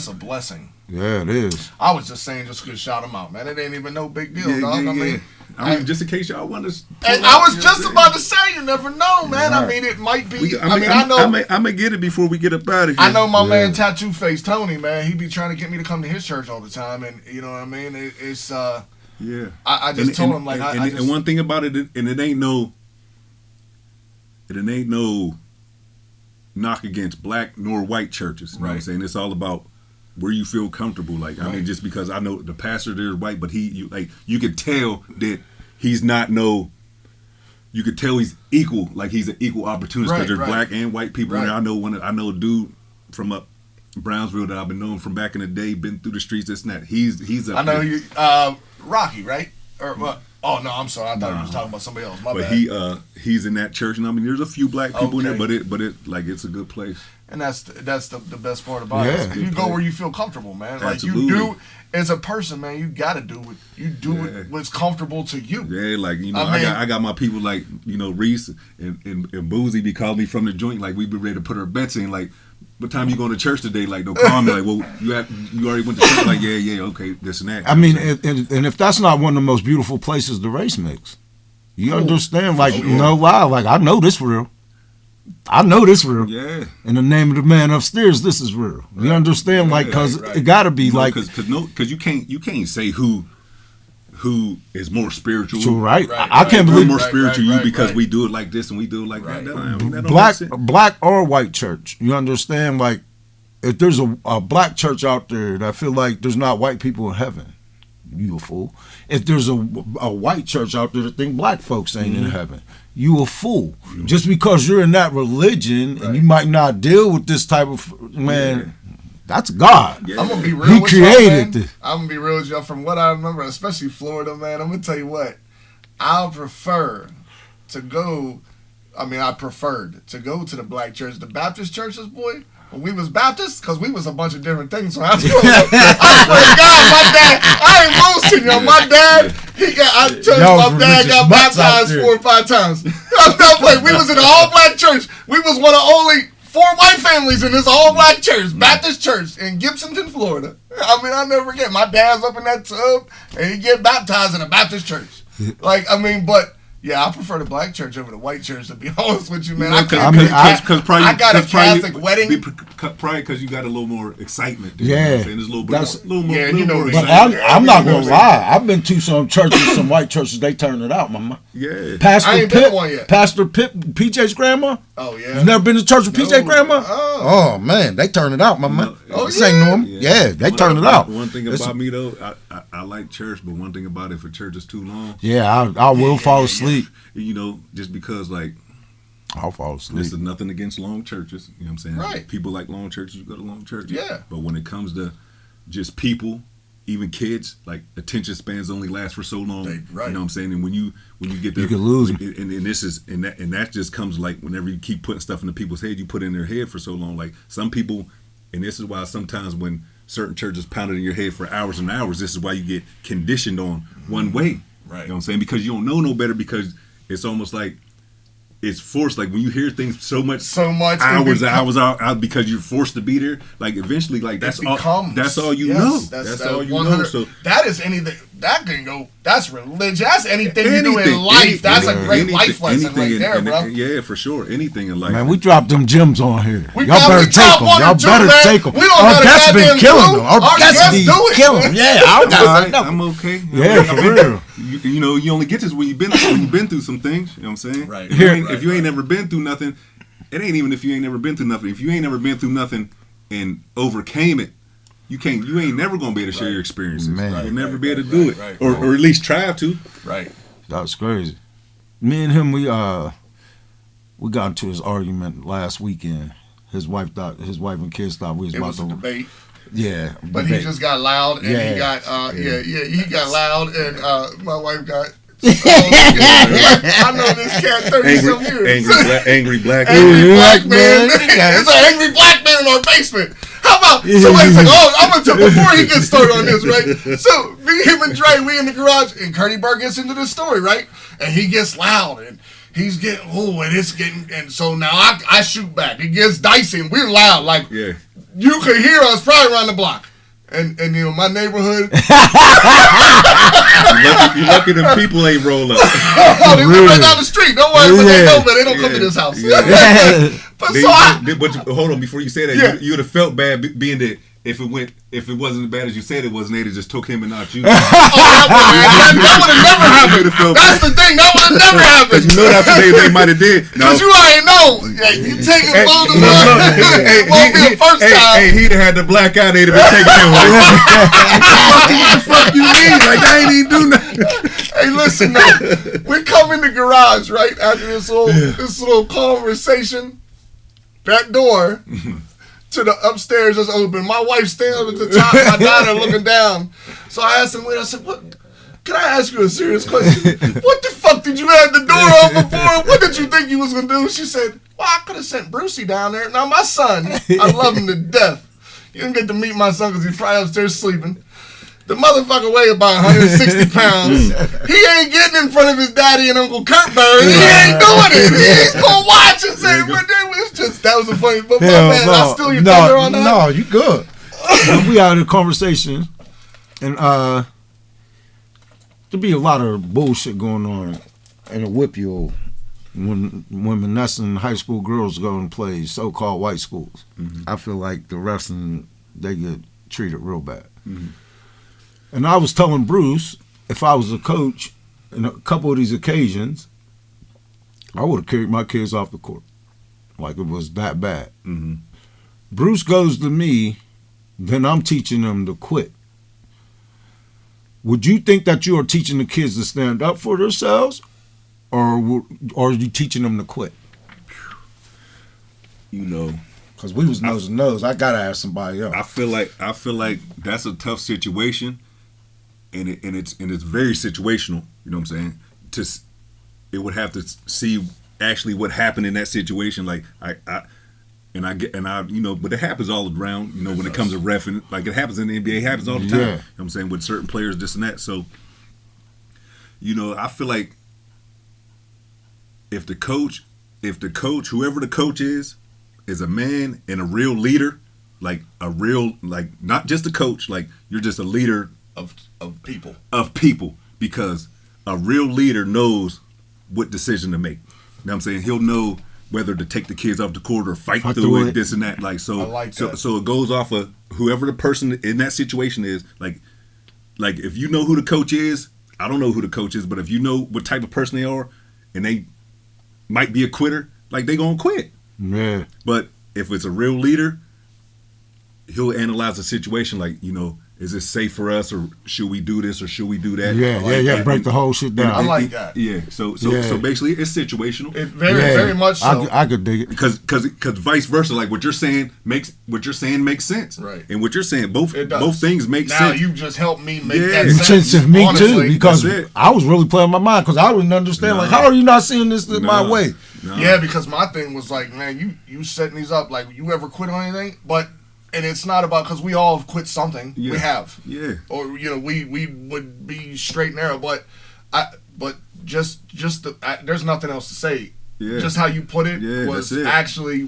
a blessing. Yeah, it is. I was just saying, just to shout them out, man. It ain't even no big deal, dog. I mean, just in case y'all want to. And I was just about to say, you never know, man. I mean, it might be. I know. I may get it before we get up out of here. I know my man Tattoo Face Tony, man. He be trying to get me to come to his church all the time, and you know what I mean. It's yeah. I just told him like, and one thing about it, and it ain't no knock against black nor white churches. You know what I'm saying? It's all about where you feel comfortable. Like, I mean, just because I know the pastor there is white, but you could tell that he's not you could tell he's equal, like he's an equal opportunist because there's black and white people in there. I know a dude from up Brownsville that I've been known from back in the day, been through the streets, this and that. He's I know you, Rocky, right? Or oh no, I'm sorry, I thought you was talking about somebody else. My bad. He's in that church, and I mean, there's a few black people in there, but it like it's a good place. And that's the best part about it. You go where you feel comfortable, man. Like Absolutely. you do as a person, man. You got to do what's comfortable to you. Yeah, like I got my people like Reese and Boozy be calling me from the joint like we be ready to put our bets in like. What time you going to church today? Like, they'll call me like, well, you already went to church? Like, yeah, okay, this and that. I mean, and if that's not one of the most beautiful places to race mix, you understand, like, like, I know this real. I know this real. Yeah. In the name of the man upstairs, this is real. You understand, like, because it got to be like. Because you can't say who is more spiritual. So, I can't believe more spiritual you because we do it like this and we do it like that. Black or white church. You understand? Like, if there's a black church out there that feel like there's not white people in heaven, you a fool. If there's a white church out there that think black folks ain't in heaven, you a fool. Just because you're in that religion and you might not deal with this type of man. That's God. Yeah. I'm gonna be real. He with created y'all, man. I'm gonna be real with y'all. From what I remember, especially Florida, man. I'm gonna tell you what. I preferred to go to the black church, the Baptist churches, boy. When we was Baptists, because we was a bunch of different things. So I swear to God, my dad, I ain't boasting, yo. My dad, my dad got baptized 4 or 5 times. I'm not playing. We was in an all black church. We was one of only 4 white families in this all-black church, Baptist church in Gibsonton, Florida. I mean, I'll never forget. My dad's up in that tub, and he get baptized in a Baptist church. But yeah, I prefer the black church over the white church, to be honest with you, man. I got a Catholic wedding. Probably because you got a little more excitement. Yeah. There's a little more excitement. But I'm not going to lie. I've been to some churches, some white churches, they turn it out, mama. Yeah. I ain't been to one yet. Pastor Pip, PJ's grandma. Oh, yeah. You never been to church with PJ grandma? Oh, man, they turn it out, mama. This ain't normal. Yeah, they turn it out. One thing about me, though, I like church, but one thing about it, if a church is too long. Yeah, I will fall asleep. Just because, like, I'll fall asleep. This is nothing against long churches. You know what I'm saying? Right. People like long churches, you go to long churches. Yeah. But when it comes to just people, even kids, like, attention spans only last for so long. Right. You know what I'm saying? And when you get the, you can lose them. And that just comes like whenever you keep putting stuff into people's head, you put it in their head for so long. Like some people, and this is why sometimes when certain churches pound it in your head for hours and hours, this is why you get conditioned on one way. Right. You know what I'm saying? Because you don't know no better, because it's almost like it's forced. Like when you hear things so much hours out because you're forced to be there. Like eventually, like that's all you know. That's all you know. So that is anything. that can go. That's religion. That's anything you do in life. That's a great life lesson right there, bro. Yeah, for sure. Anything in life. Man, we dropped them gems on here. Y'all better take them. Y'all better take them. Our guests been killing them. Our guests be killing them. Yeah, I'm okay. Yeah, for real. You know, you only get this when you've been through some things. You know what I'm saying? Right. If you ain't never been through nothing, it ain't even if you ain't never been through nothing. If you ain't never been through nothing and overcame it, you ain't never gonna be able to share your experiences. Man. You'll never be able to do it, or at least try to. Right. That's crazy. Me and him, we got into this argument last weekend. His wife and kids thought we was about to debate. Yeah, but he just got loud, and he got he got loud, and my wife got. I know this cat 30-some years. Angry black man. It's an angry black man in our basement. How about somebody's like, I'm gonna tell before he gets started on this, right? So me, him, and Dre, we in the garage, and Curdy Burr gets into this story, right? And he gets loud, and he's getting and it's getting, and so now I shoot back. It gets dicey, and we're loud, like you could hear us probably around the block. And you know, my neighborhood. You're lucky them people ain't roll up. They live right down the street. Don't worry, but they know, but they don't come to this house. But hold on, before you say that, you would have felt bad being that if it wasn't as bad as you said it was, and they just took him and not you. That would have never happened. That's the thing. That would have never happened. You know that's what they might have did. Because you already know. You take him blow the it won't be the first time. Hey, he'd have had the black eye. They'd have been taking him away. What the fuck you mean? Like I ain't even do nothing. Hey, listen, though. We come in the garage right after this little conversation. That door to the upstairs is open. My wife standing at the top, my daughter looking down. So I asked him, I said, "What? Can I ask you a serious question? What the fuck did you have the door open for? What did you think you was gonna do?" She said, "Well, I could have sent Brucey down there." Now my son, I love him to death. You didn't get to meet my son because he's probably upstairs sleeping. The motherfucker weigh about 160 pounds. He ain't getting in front of his daddy and Uncle Kurt Burr. He ain't doing it. He's gonna watch and say, "But that was a funny." But man, I'll steal your thunder on that. No, you good. We had a conversation, and there be a lot of bullshit going on in a whipio when Menneson high school girls go and play so-called white schools. Mm-hmm. I feel like the wrestling, they get treated real bad. Mm-hmm. And I was telling Bruce, if I was a coach in a couple of these occasions, I would have carried my kids off the court. Like it was that bad. Mm-hmm. Bruce goes to me, then I'm teaching them to quit. Would you think that you are teaching the kids to stand up for themselves, or are you teaching them to quit? You know, because we was nose to nose. I gotta ask somebody else. I feel like that's a tough situation, and it's very situational. You know what I'm saying? It would have to see actually what happened in that situation. Like I you know, but it happens all around. You know, when it comes to reffing, like it happens in the NBA, it happens all the time. You know what I'm saying, with certain players, this and that. So, you know, I feel like if the coach, whoever the coach is a man and a real leader, like not just a coach, like you're just a leader of people. Because a real leader knows what decision to make. You know what I'm saying? He'll know whether to take the kids off the court or fight through it, this and that. Like so, I like that. So it goes off of whoever the person in that situation is. Like if you know who the coach is, I don't know who the coach is, but if you know what type of person they are, and they might be a quitter, like they gonna quit. Yeah. But if it's a real leader, he'll analyze the situation. Like, you know, is it safe for us, or should we do this, or should we do that? Yeah. Break the whole shit down. I like that. Yeah. So basically, it's situational. It very much so. I could dig it because vice versa. Like what you're saying makes sense. Right. And what you're saying, both things make sense. Now you just helped me make that sense. To me too, because I was really playing my mind because I didn't understand. Like, how are you not seeing this my way? No. Yeah, because my thing was like, man, you setting these up. Like, you ever quit on anything? And it's not about, because we all have quit something. Yeah. We have. Yeah. Or, you know, we would be straight and narrow. But there's nothing else to say. Yeah. Just how you put it was actually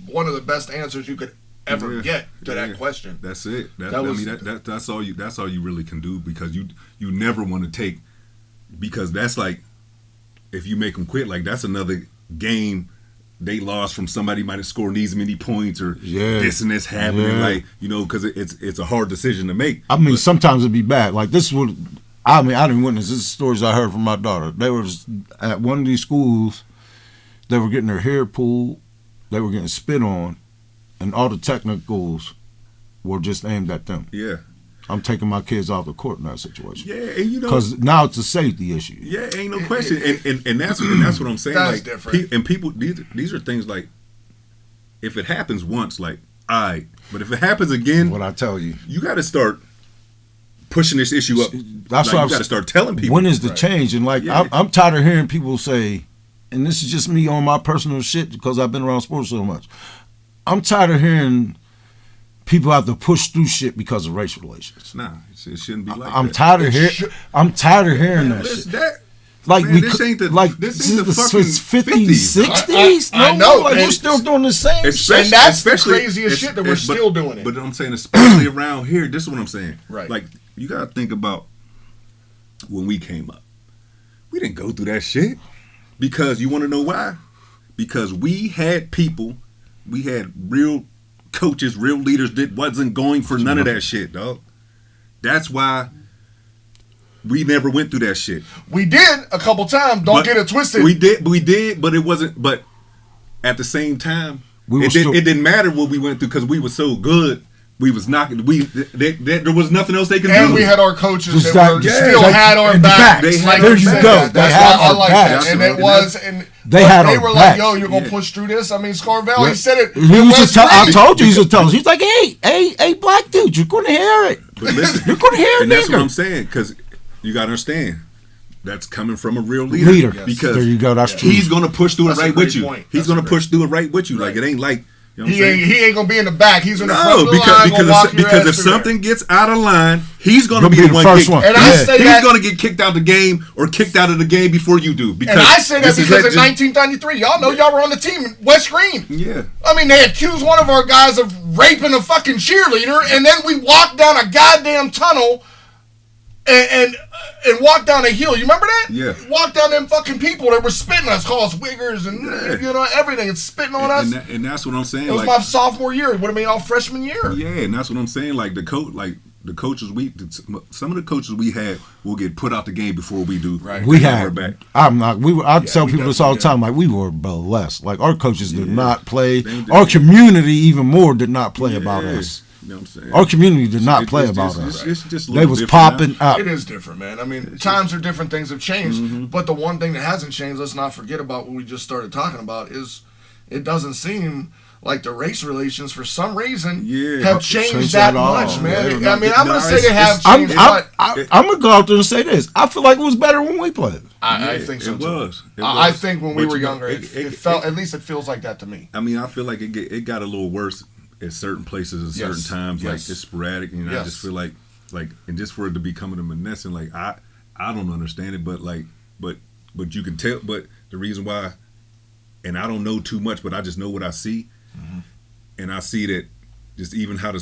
one of the best answers you could ever get to that question. That's it. That's all you. That's all you really can do, because you never want to take, because that's like, if you make them quit, like that's another game they lost from somebody might have scored these many points, or this and this happening, like, you know, because it's a hard decision to make. I mean, sometimes it'd be bad. Like this would, I mean, I didn't witness this. Is stories I heard from my daughter. They were at one of these schools. They were getting their hair pulled. They were getting spit on, and all the technicals were just aimed at them. Yeah. I'm taking my kids off the court in that situation. Yeah, and you know, because now it's a safety issue. Yeah, ain't no question, and that's what I'm saying. That's like, different. And people, these are things like, if it happens once, like, all right, but if it happens again, what I tell you, you got to start pushing this issue up. That's like, you got to start telling people when is the change. And like, I'm tired of hearing people say, and this is just me on my personal shit because I've been around sports so much. I'm tired of hearing people have to push through shit because of race relations. Nah, it shouldn't be like I'm that. Tired of I'm tired of hearing that shit. Like, man, this ain't the fucking 50s, 60s. I know. Like, we're still doing the same shit. And that's the craziest shit that we're still doing it. But I'm saying, especially around here, this is what I'm saying. Right. Like, you got to think about when we came up. We didn't go through that shit. Because you want to know why? Because we had people, we had real coaches, real leaders that wasn't going for none of that shit, dog. That's why we never went through that shit. We did a couple times. Don't get it twisted. We did, but it wasn't. But at the same time, it didn't matter what we went through because we were so good. We was knocking. There was nothing else they could do. And we had our coaches that still had our back. There you go. They had our back. And it was, and they had our back. They were like, "Yo, you're gonna push through this." I mean, Scarvel, he said it. I told you he would tell us. He's like, "Hey, black dude, you're gonna hear it. But listen, you're gonna hear it." And that's what I'm saying, because you gotta understand. That's coming from a real leader. Because there you go. That's true. He's gonna push through it right with you. He's gonna push through it right with you. Like, it ain't like. You know he ain't gonna be in the back. He's in the front of the line. Because if something gets out of line, he's gonna be the first one. And I say he's gonna get kicked out the game or kicked out of the game before you do. And I say that because in 1993, y'all know y'all were on the team in West Green. Yeah. I mean, they accused one of our guys of raping a fucking cheerleader, and then we walked down a goddamn tunnel and walked down a hill. You remember that? Yeah. Walked down them fucking people that were spitting us, call us wiggers and you know everything, and spitting on us. And that's what I'm saying. It was my sophomore year. It would have been all freshman year. Yeah, and that's what I'm saying. Like the coaches some of the coaches we had will get put out the game before we do. Right. We had. I tell people this all the time. Like, we were blessed. Like, our coaches did not play. Our community even more did not play about us. You know what I'm saying? Our community did not play about us. It's just they was popping up. It is different, man. I mean, times are different. Things have changed. But the one thing that hasn't changed, let's not forget about what we just started talking about, is it doesn't seem like the race relations, for some reason, have changed that much, man. I mean, I'm going to say they have changed. I'm going to go out there and say this. I feel like it was better when we played. I think so, too. I think when we were younger, it felt, at least it feels like that to me. I mean, I feel like it got a little worse at certain places at certain times, like just sporadic. You know, I just feel like, and just for it to be coming to Monessen, like I don't understand it, but you can tell. But the reason why, and I don't know too much, but I just know what I see, and I see that just even how the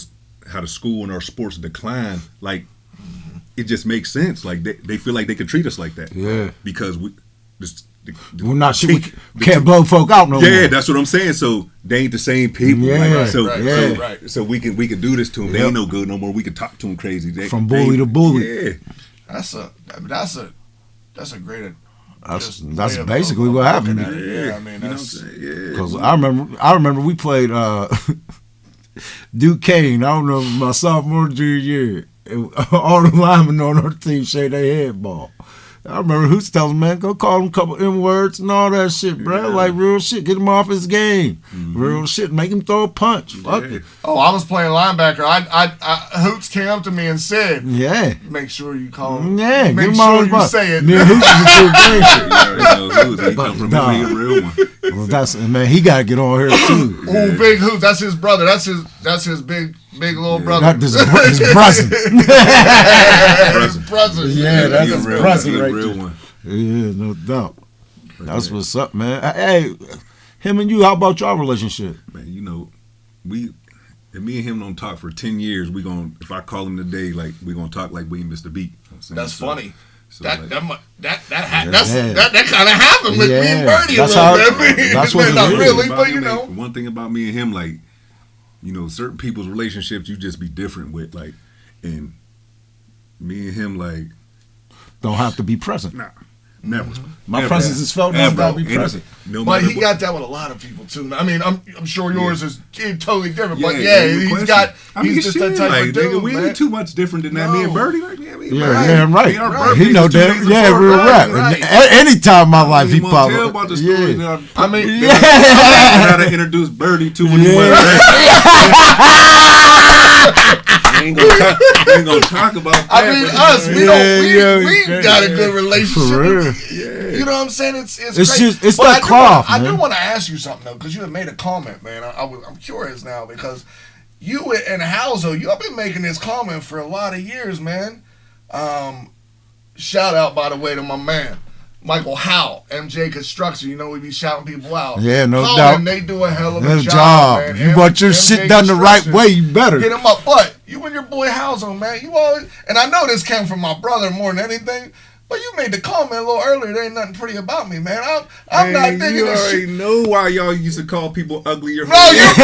school and our sports decline, like it just makes sense. Like they feel like they could treat us like that, because we're not we can't blow folk out no more. Yeah, that's what I'm saying. So they ain't the same people. So we can do this to them. They ain't no good no more. We can talk to them crazy. From bully to bully. Yeah, that's a great. That's basically what happened. I mean, because I remember we played Duquesne. I don't know, my sophomore junior year. All the linemen on our team shake their head ball. I remember Hoots telling him, man, go call him a couple N-words and all that shit, bro. Like, real shit. Get him off his game. Real shit. Make him throw a punch. Fuck it. Oh, I was playing linebacker. Hoots came up to me and said, make sure you call him. Yeah, make sure you say it. Me and Hoots is a He come from a real one. Well, that's, man, he got to get on here, too. Oh, Big Hoots. That's his brother. That's his big little brother. His brother. His brother. Yeah, that's his brother right real there. One. Yeah, no doubt. That's what's up, man. Hey, him and you, how about your relationship? Man, you know, if me and him don't talk for 10 years, if I call him today, like we gonna talk like we ain't missed a beat. That's funny. So that like, that kind of happened with me and Birdie that's a little bit. That's what not it is. really, but you know. One thing about me and him, like, you know, certain people's relationships you just be different with, like, and me and him, like, don't have to be present. Nah, never. My Never. presence is felt. Never gotta be And present. No But matter he what- got that with a lot of people too. I mean, I'm sure yours is totally different. But Yeah, yeah, no he's question. got. I mean, He's just shit, that type like, of dude, nigga, we man. ain't too much different than that. Me and No. Birdie, like, yeah, we Right. Our Right. He know birthdays are 2 that. days Yeah, apart. real rap. right. Anytime in my life, he You pop won't tell up. about the story Yeah. that I mean, I gotta introduce Birdie to when he went back. We ain't gonna talk about that. I mean, but, us, we don't. We yeah, got a good relationship. For real. You know what I'm saying? It's It's great. just- it's But that cloth, I do man. want to ask you something though, because you have made a comment, man. I'm curious now because you and Houzo, you have been making this comment for a lot of years, man. Shout out, by the way, to my man Michael Howe, MJ Construction. You know we be shouting people out. Yeah, no Call doubt. them, they do a hell of a Good job, job. man. If you want your MJ shit done the right Construction. way, you better. Hit him up. But you and your boy Houzo, man, you always, and I know this came from my brother more than anything, but you made the comment a little earlier, there ain't nothing pretty about me, man. I'm not Man, thinking you this already shit. know why y'all used to call people ugly. Your No, your brother's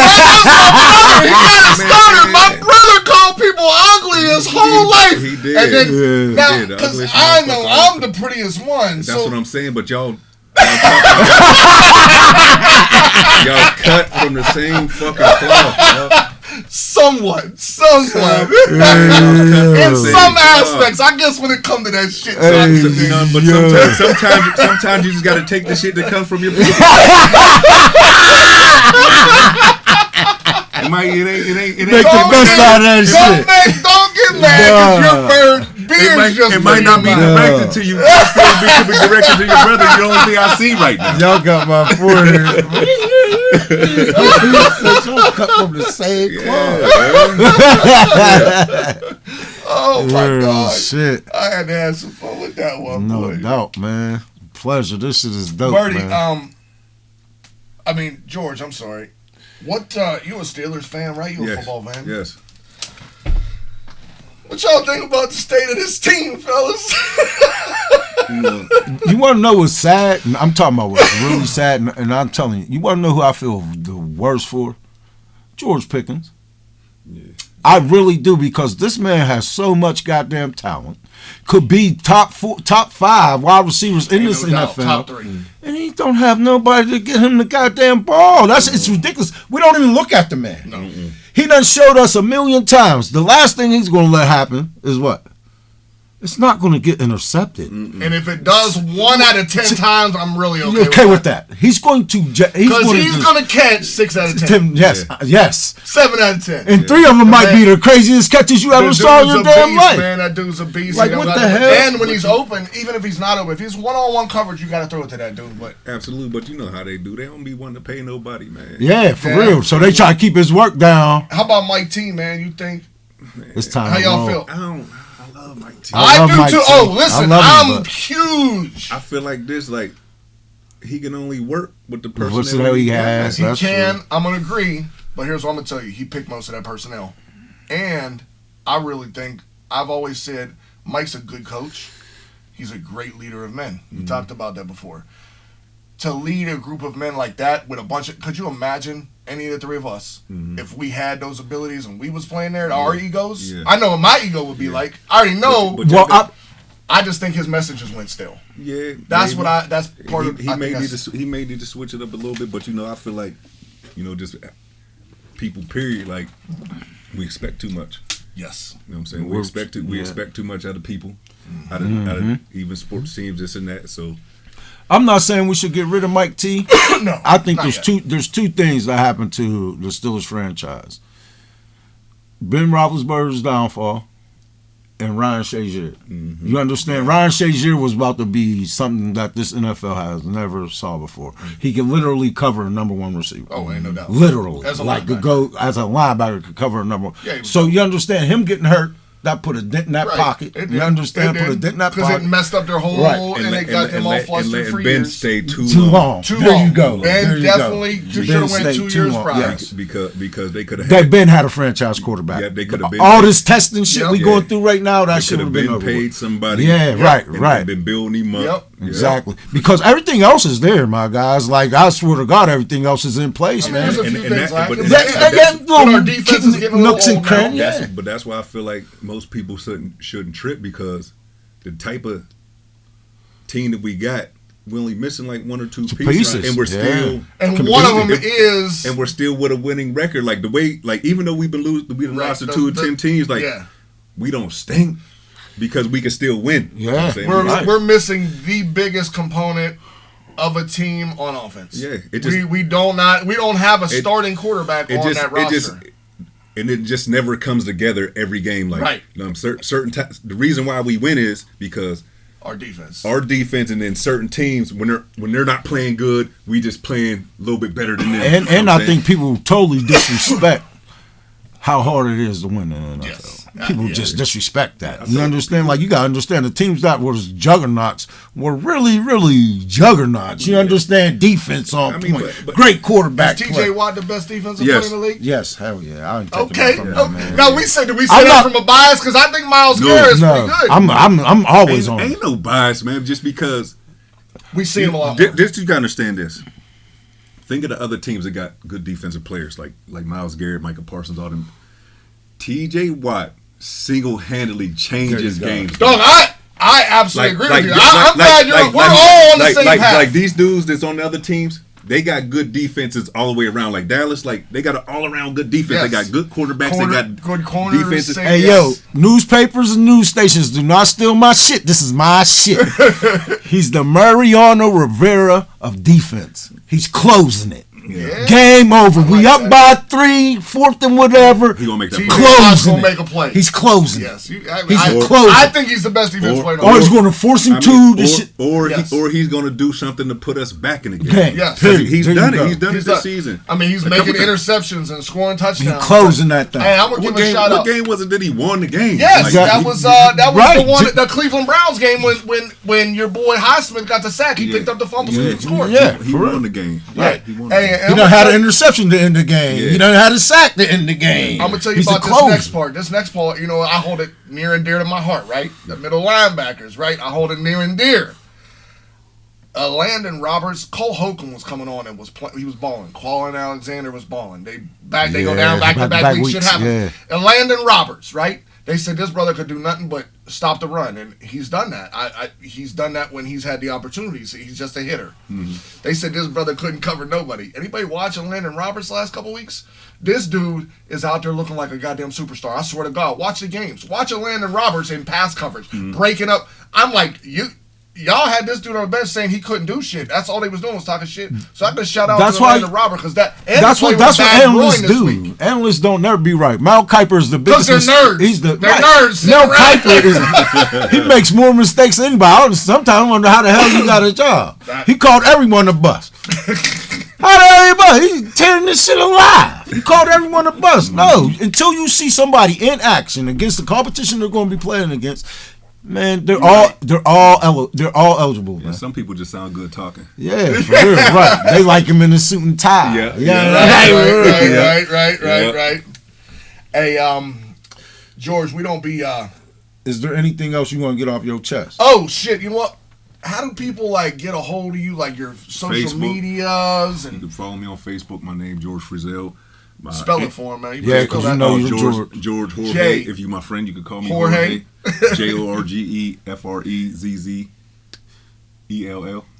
my brother. He got it started. My brother called people ugly his whole life. He did. And then, Yeah. now, He did. The because ugliest I know motherfucker. I'm the prettiest one. That's So what I'm saying, but y'all cut from the same fucking cloth. Bro. somewhat. In Yeah. some aspects, I guess when it comes to that shit. Hey, So, you know, but yeah. sometimes you just got to take the shit that comes from your people. It Make the best out of that shit. Don't get mad because your bird beard's just it might not be pretty. directed to you. It still be directed to your brother. You the only thing I see right now. Y'all got my forehead. Y'all cut from the same cloth. Oh my Real God. shit. I had to have some fun with that one, No boy. doubt, man. Pleasure. This shit is dope, Birdie, man. I mean, George, I'm sorry. What, you a Steelers fan, right? You a football fan? Yes. What y'all think about the state of this team, fellas? You want to know what's sad? And I'm talking about what's really sad, and I'm telling you, you want to know who I feel the worst for? George Pickens. Yeah. I really do, because this man has so much goddamn talent. Could be top 5 wide receivers in this NFL. Top 3. And he don't have nobody to get him the goddamn ball. It's ridiculous. We don't even look at the man. No. He done showed us a million times. The last thing he's going to let happen is what? It's not going to get intercepted. And if it does 1 out of 10 times, I'm really okay, You okay with that? He's going to. Because he's going to catch 6 out of 10. Yes, yes. 7 out of 10. And 3 of them might be the craziest catches you ever saw in your damn life. Man, that dude's a beast. Like, what the hell? And when he's open, even if he's not open, if he's one-on-one coverage, you got to throw it to that dude. But Absolutely, but you know how they do. They don't be wanting to pay nobody, man. Yeah, for Yeah. real. So they try to keep his work down. how about Mike T, man? You think? It's time How to y'all roll. feel? I love Mike T. I love do Mike too. T. Oh, listen, I love him, I'm but- huge. I feel like this, like he can only work with the What's personnel that he has. has? He That's can. true. I'm gonna agree, but here's what I'm gonna tell you. He picked most of that personnel, and I really think I've always said Mike's a good coach. He's a great leader of men. We talked about that before. To lead a group of men like that with a bunch of, could you imagine any of the 3 of us if we had those abilities and we was playing there? Our egos. Yeah. I know what my ego would be like. I already know. But- Well, I just think his messages went still. Yeah, That's maybe. what I. That's part of. He I may think need that's- to he may need to switch it up a little bit, but you know I feel like, you know, just people period, like we expect too much. Yes. You know what I'm saying? We're- We yeah. expect too much out of people, out of even sports teams, this and that. So I'm not saying we should get rid of Mike T. No. I think not there's yet. there's two things that happened to the Steelers franchise. Ben Roethlisberger's downfall and Ryan Shazier. You understand? Ryan Shazier was about to be something that this NFL has never saw before. He can literally cover a number 1 receiver. Oh, ain't no doubt. Literally. As a like linebacker. could go as a linebacker could cover a number 1. Yeah, he was so you understand him getting hurt that put a dent in that Right. pocket. It You did. understand? Put a dent in that pocket. Because it messed up their whole, Right. and it got them all flustered for Ben years. stayed too long. Too there long. you go. Ben There you definitely go. should Ben have went stayed 2 too years long. prior. Yes. Because they could have That Ben had a franchise quarterback. Yeah, they could have been. All this testing shit we Yeah. going through right now, that They should could have have been been over paid with. somebody. Yeah, right. And been building him up. Yep. Yeah. Exactly. Because everything else is there, my guys. Like, I swear to God, everything else is in place, man. There's a And- few and things that- lacking. but But our defense is getting a nooks little and old now. crannies. Yeah. But that's why I feel like most people shouldn't trip, because the type of team that we got, we're only missing like 1 or 2 pieces, and we're still And one of them competing. is, and we're still with a winning record. Like the way, like even though we've been Right, lost to 2 or 10 teams, like yeah. we don't stink because we can still win. You know what I'm saying? We're missing the biggest component of a team on offense. Yeah, we don't have a starting quarterback on that roster. It just never comes together every game. Like, Right. you know, certain the reason why we win is because Our defense. and then certain teams when they're not playing good, we just playing a little bit better than them. And I think people totally disrespect how hard it is to win in the NFL. Yes. People just disrespect that. You understand? Like, you got to understand the teams that was juggernauts were really, really juggernauts. You understand? Defense on point. but Great quarterback Is play. TJ Watt the best defensive player in the league? Yes, hell yeah. I ain't taking Okay. that from that, man. Now did we say that from a bias? Because I think Myles Garrett's pretty good. I'm always on. Ain't no bias, man. Just because We see him a lot. This you gotta understand this. Think of the other teams that got good defensive players like Myles Garrett, Micah Parsons, all them. TJ Watt single-handedly changes games. Dog, I absolutely agree with you. I'm glad we're all on the same path. Like these dudes that's on the other teams, they got good defenses all the way around. Like Dallas, like they got an all-around good defense. Yes. They got good quarterbacks. They got good corners. defenses. Hey, yo, newspapers and news stations, do not steal my shit. This is my shit. He's the Mariano Rivera of defense. He's closing it. Yeah. Game over. We up by 3, 4th and whatever. He gonna make that play. Closing gonna make a play. He's closing. Yes, He's closing. closing. I think he's the best defense player. Or he's going to force him to the shit. Or he's going to do something to put us back in the game. Game. Yes. He's There done you it. go. He's done it this season. I mean, he's A making couple times. interceptions and scoring touchdowns. He's closing that thing. Hey, I'm gonna give a shout out. What game was it that he won the game? Yes, Like, that was right. the one, the Cleveland Browns game when your boy Highsmith got the sack. He picked up the fumble and scored. Yeah. He won the game. Right. He won Hey, the and He done had an interception to end the game. He done had a sack to end the game. I'm gonna tell you He's about a this closer. next part. This next part, you know, I hold it near and dear to my heart, right? The middle linebackers, right? I hold it near and dear. Landon Roberts, Cole Holcomb was coming on and he was balling. Quallen Alexander was balling. They go down back to back weeks. Shit happens. Yeah. And Landon Roberts, right? They said this brother could do nothing but stop the run, and he's done that. He's done that when he's had the opportunities. He's just a hitter. Mm-hmm. They said this brother couldn't cover nobody. Anybody watching Landon Roberts the last couple weeks? This dude is out there looking like a goddamn superstar. I swear to God. Watch the games. Watch a Landon Roberts in pass coverage, breaking up. I'm like, y'all had this dude on the bench saying he couldn't do shit. That's all they was doing was talking shit. So I just shout out to Landon Roberts because that's what analysts do. Analysts don't never be right. Mel Kiper is the biggest. Because they're nerds. They're nerds. Mel Kiper is. He makes more mistakes than anybody. Sometimes I wonder how the hell he got a job. He called everyone a bust. How the hell he tearing this shit alive? He called everyone a bust. No, until you see somebody in action against the competition they're going to be playing against. Man, they're all eligible. Man. Yeah, some people just sound good talking. Yeah, for real, right? They like him in a suit and tie. Right. Hey, George, we don't be. Is there anything else you want to get off your chest? Oh shit! You know what? How do people like get a hold of you? Like your social Facebook. medias You and can follow me on Facebook. My name George Frizzell. spell it for him, man. Yeah, because you know you're George Jorge. J. If you my friend, you can call me Jorge. Jorge. JORGEFREZZELL.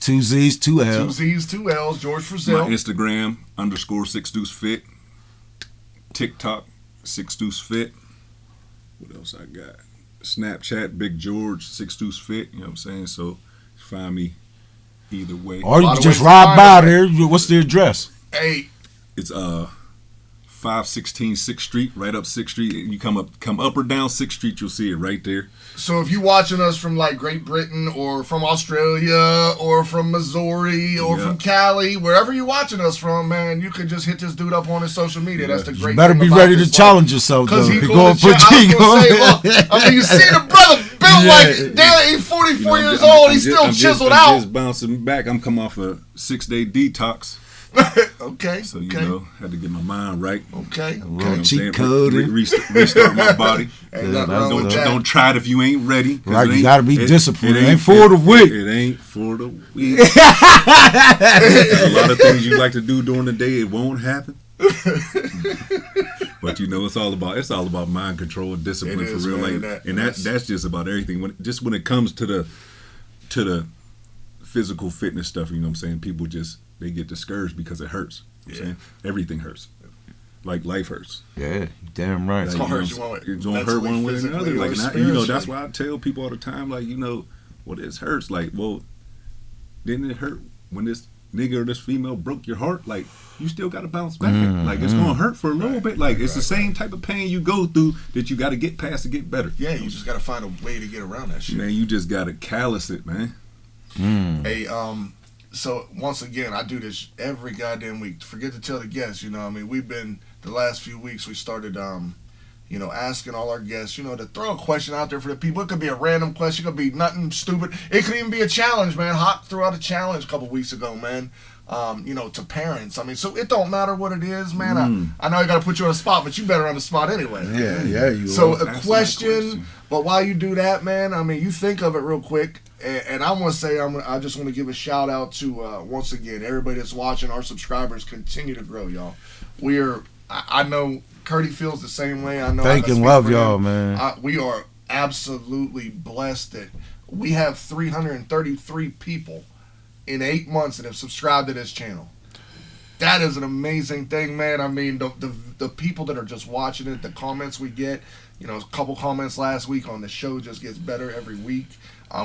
2 Z's, 2 2 L's. Z's, 2 L's. George My Frizzell. Instagram _6deucefit. TikTok 6deucefit. What else I got? Snapchat Big George 6deucefit. You know what I'm saying? So find me either way. Or you Lot can of just ways to ride find by it. there. What's the address? Hey, It's 516 6th Street, right up 6th Street. You come up or down 6th Street, you'll see it right there. So if you're watching us from like Great Britain or from Australia or from Missouri or from Cali, wherever you're watching us from, man, you could just hit this dude up on his social media. That's the great You better thing be about ready this to challenge yourself, though. Because he's going going to I mean, you see the brother built like, damn, he's 44 years old. He's still chiseled out. I'm just bouncing back. I'm coming off a 6-day detox. Okay. So, had to get my mind right. Okay. You know cheat code. Restart my body. Don't try it if you ain't ready. Right, you got to be disciplined. It ain't for the weak. It ain't for the weak. A lot of things you like to do during the day, it won't happen. But it's all about mind control and discipline for real. And that's just about everything. When it comes to the physical fitness stuff, you know what I'm saying? People they get discouraged because it hurts. You know what I'm saying? Everything hurts. Like life hurts. Yeah, damn right. It's gonna hurt one way or another. Like, that's why I tell people all the time, like, this hurts. Like, well, didn't it hurt when this nigga or this female broke your heart? Like, you still got to bounce back. Like, it's gonna hurt for a little bit. Like, it's the same type of pain you go through that you got to get past to get better. Yeah, you just got to find a way to get around that shit. Man, you just got to callous it, man. Hey, so once again, I do this every goddamn week. Forget to tell the guests, we've been, the last few weeks, we started, asking all our guests, to throw a question out there for the people. It could be a random question. It could be nothing stupid. It could even be a challenge, man. Hawk threw out a challenge a couple weeks ago, man. To parents. So it don't matter what it is, man. I know I got to put you on the spot, but you better on the spot anyway. Yeah, you So a question, but while you do that, man, you think of it real quick. And I want to say, I just want to give a shout out to, once again, everybody that's watching. Our subscribers continue to grow, y'all. I know Curdy feels the same way. I know. Thank and love y'all, man. We are absolutely blessed that we have 333 people in 8 months that have subscribed to this channel. That is an amazing thing, man. The people that are just watching it, the comments we get, a couple comments last week on the show just gets better every week.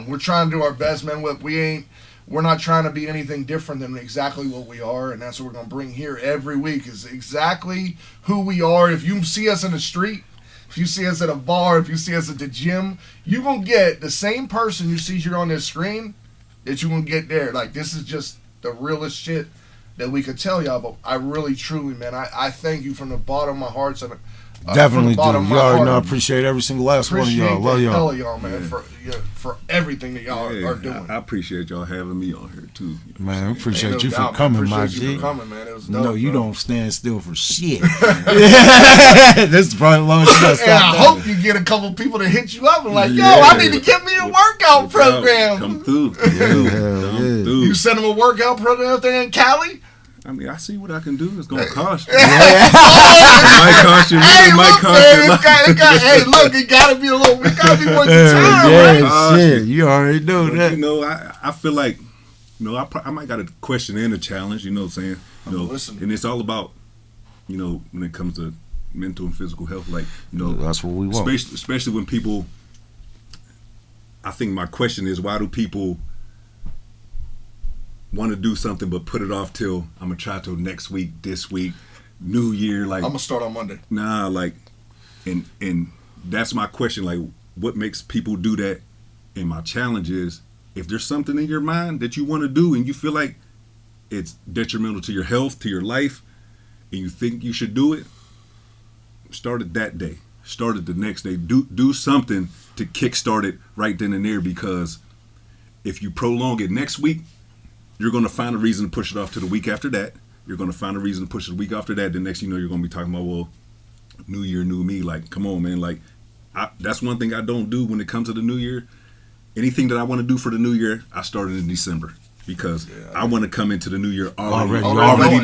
We're trying to do our best, man. We're not trying to be anything different than exactly what we are, and that's what we're going to bring here every week is exactly who we are. If you see us in the street, if you see us at a bar, if you see us at the gym, you're going to get the same person you see here on this screen that you're going to get there. Like, this is just the realest shit that we could tell y'all, but I really, truly, man, I thank you from the bottom of my heart. Definitely do. You already know I appreciate every single last one of y'all. Love y'all. Hell of y'all, man, for everything that y'all are doing. I apprite y'all having me on here too. Man, we appreciate you for coming, my G. You for coming, man. It was dope, you don't stand still for shit. This is probably the longest. And I hope you get a couple people to hit you up and like, I need to get me a workout program. Come through. You send them a workout program out there in Cali? I see what I can do. It's gonna cost you. It might cost you. Hey, look, it gotta be a little. It gotta be worth your time, right? Shit, you already know that. I feel like, I might got a question and a challenge. You know what I'm saying? And it's all about, when it comes to mental and physical health. Like, that's what we want. Especially when people. I think my question is, why do people want to do something but put it off till I'm gonna try till next week, this week, New Year? Like, I'm gonna start on Monday. Nah, like, and that's my question. Like, what makes people do that? And my challenge is, if there's something in your mind that you want to do and you feel like it's detrimental to your health, to your life, and you think you should do it, start it that day. Start it the next day. Do something to kickstart it right then and there, because if you prolong it next week, you're going to find a reason to push it off to the week after that. You're going to find a reason to push it the week after that. The next, you're going to be talking about, well, new year, new me. Like, come on, man. Like, that's one thing I don't do when it comes to the new year. Anything that I want to do for the new year, I started in December, because I want to come into the new year already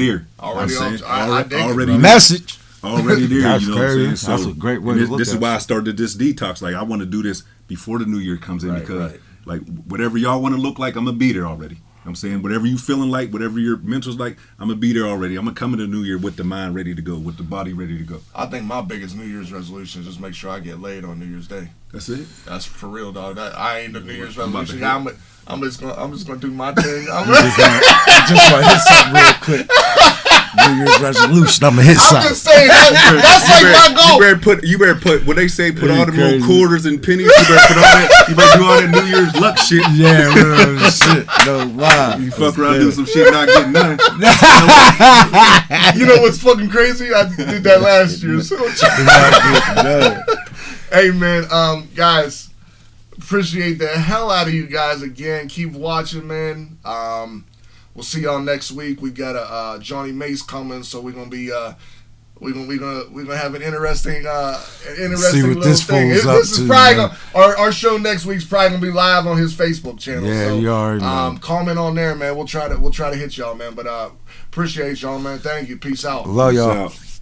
there. Already message. Already there. That's you know what I'm saying? So that's a great way to look at it. This is why I started this detox. Like, I want to do this before the new year comes in, because like, whatever y'all want to look like, I'm going to be there already. I'm saying, whatever you feeling like, whatever your mental's like, I'm going to be there already. I'm going to come into the new year with the mind ready to go, with the body ready to go. I think my biggest New Year's resolution is just make sure I get laid on New Year's Day. That's it? That's for real, dog. I ain't the New Year's resolution. I'm just gonna do my thing. Just want to hit something real quick. New Year's resolution. I'm gonna hit I'm something. just saying that's like my goal. You better put when they say put all them on quarters and pennies. You better put all that. You better do all that New Year's luck shit. Yeah, real shit. No lie. You fuck around, do some shit, not getting none. You know what's fucking crazy? I did that last year. So. Hey man, guys, appreciate the hell out of you guys again. Keep watching, man. We'll see y'all next week. We got a Johnny Mace coming, so we're gonna be we're gonna have an interesting see what little this thing. fool's This up is to, probably our show next week's probably gonna be live on his Facebook channel. Yeah, so, you already know. Comment on there, man. We'll try to hit y'all, man. But appreciate y'all, man. Thank you. Peace out. Love y'all. Peace out.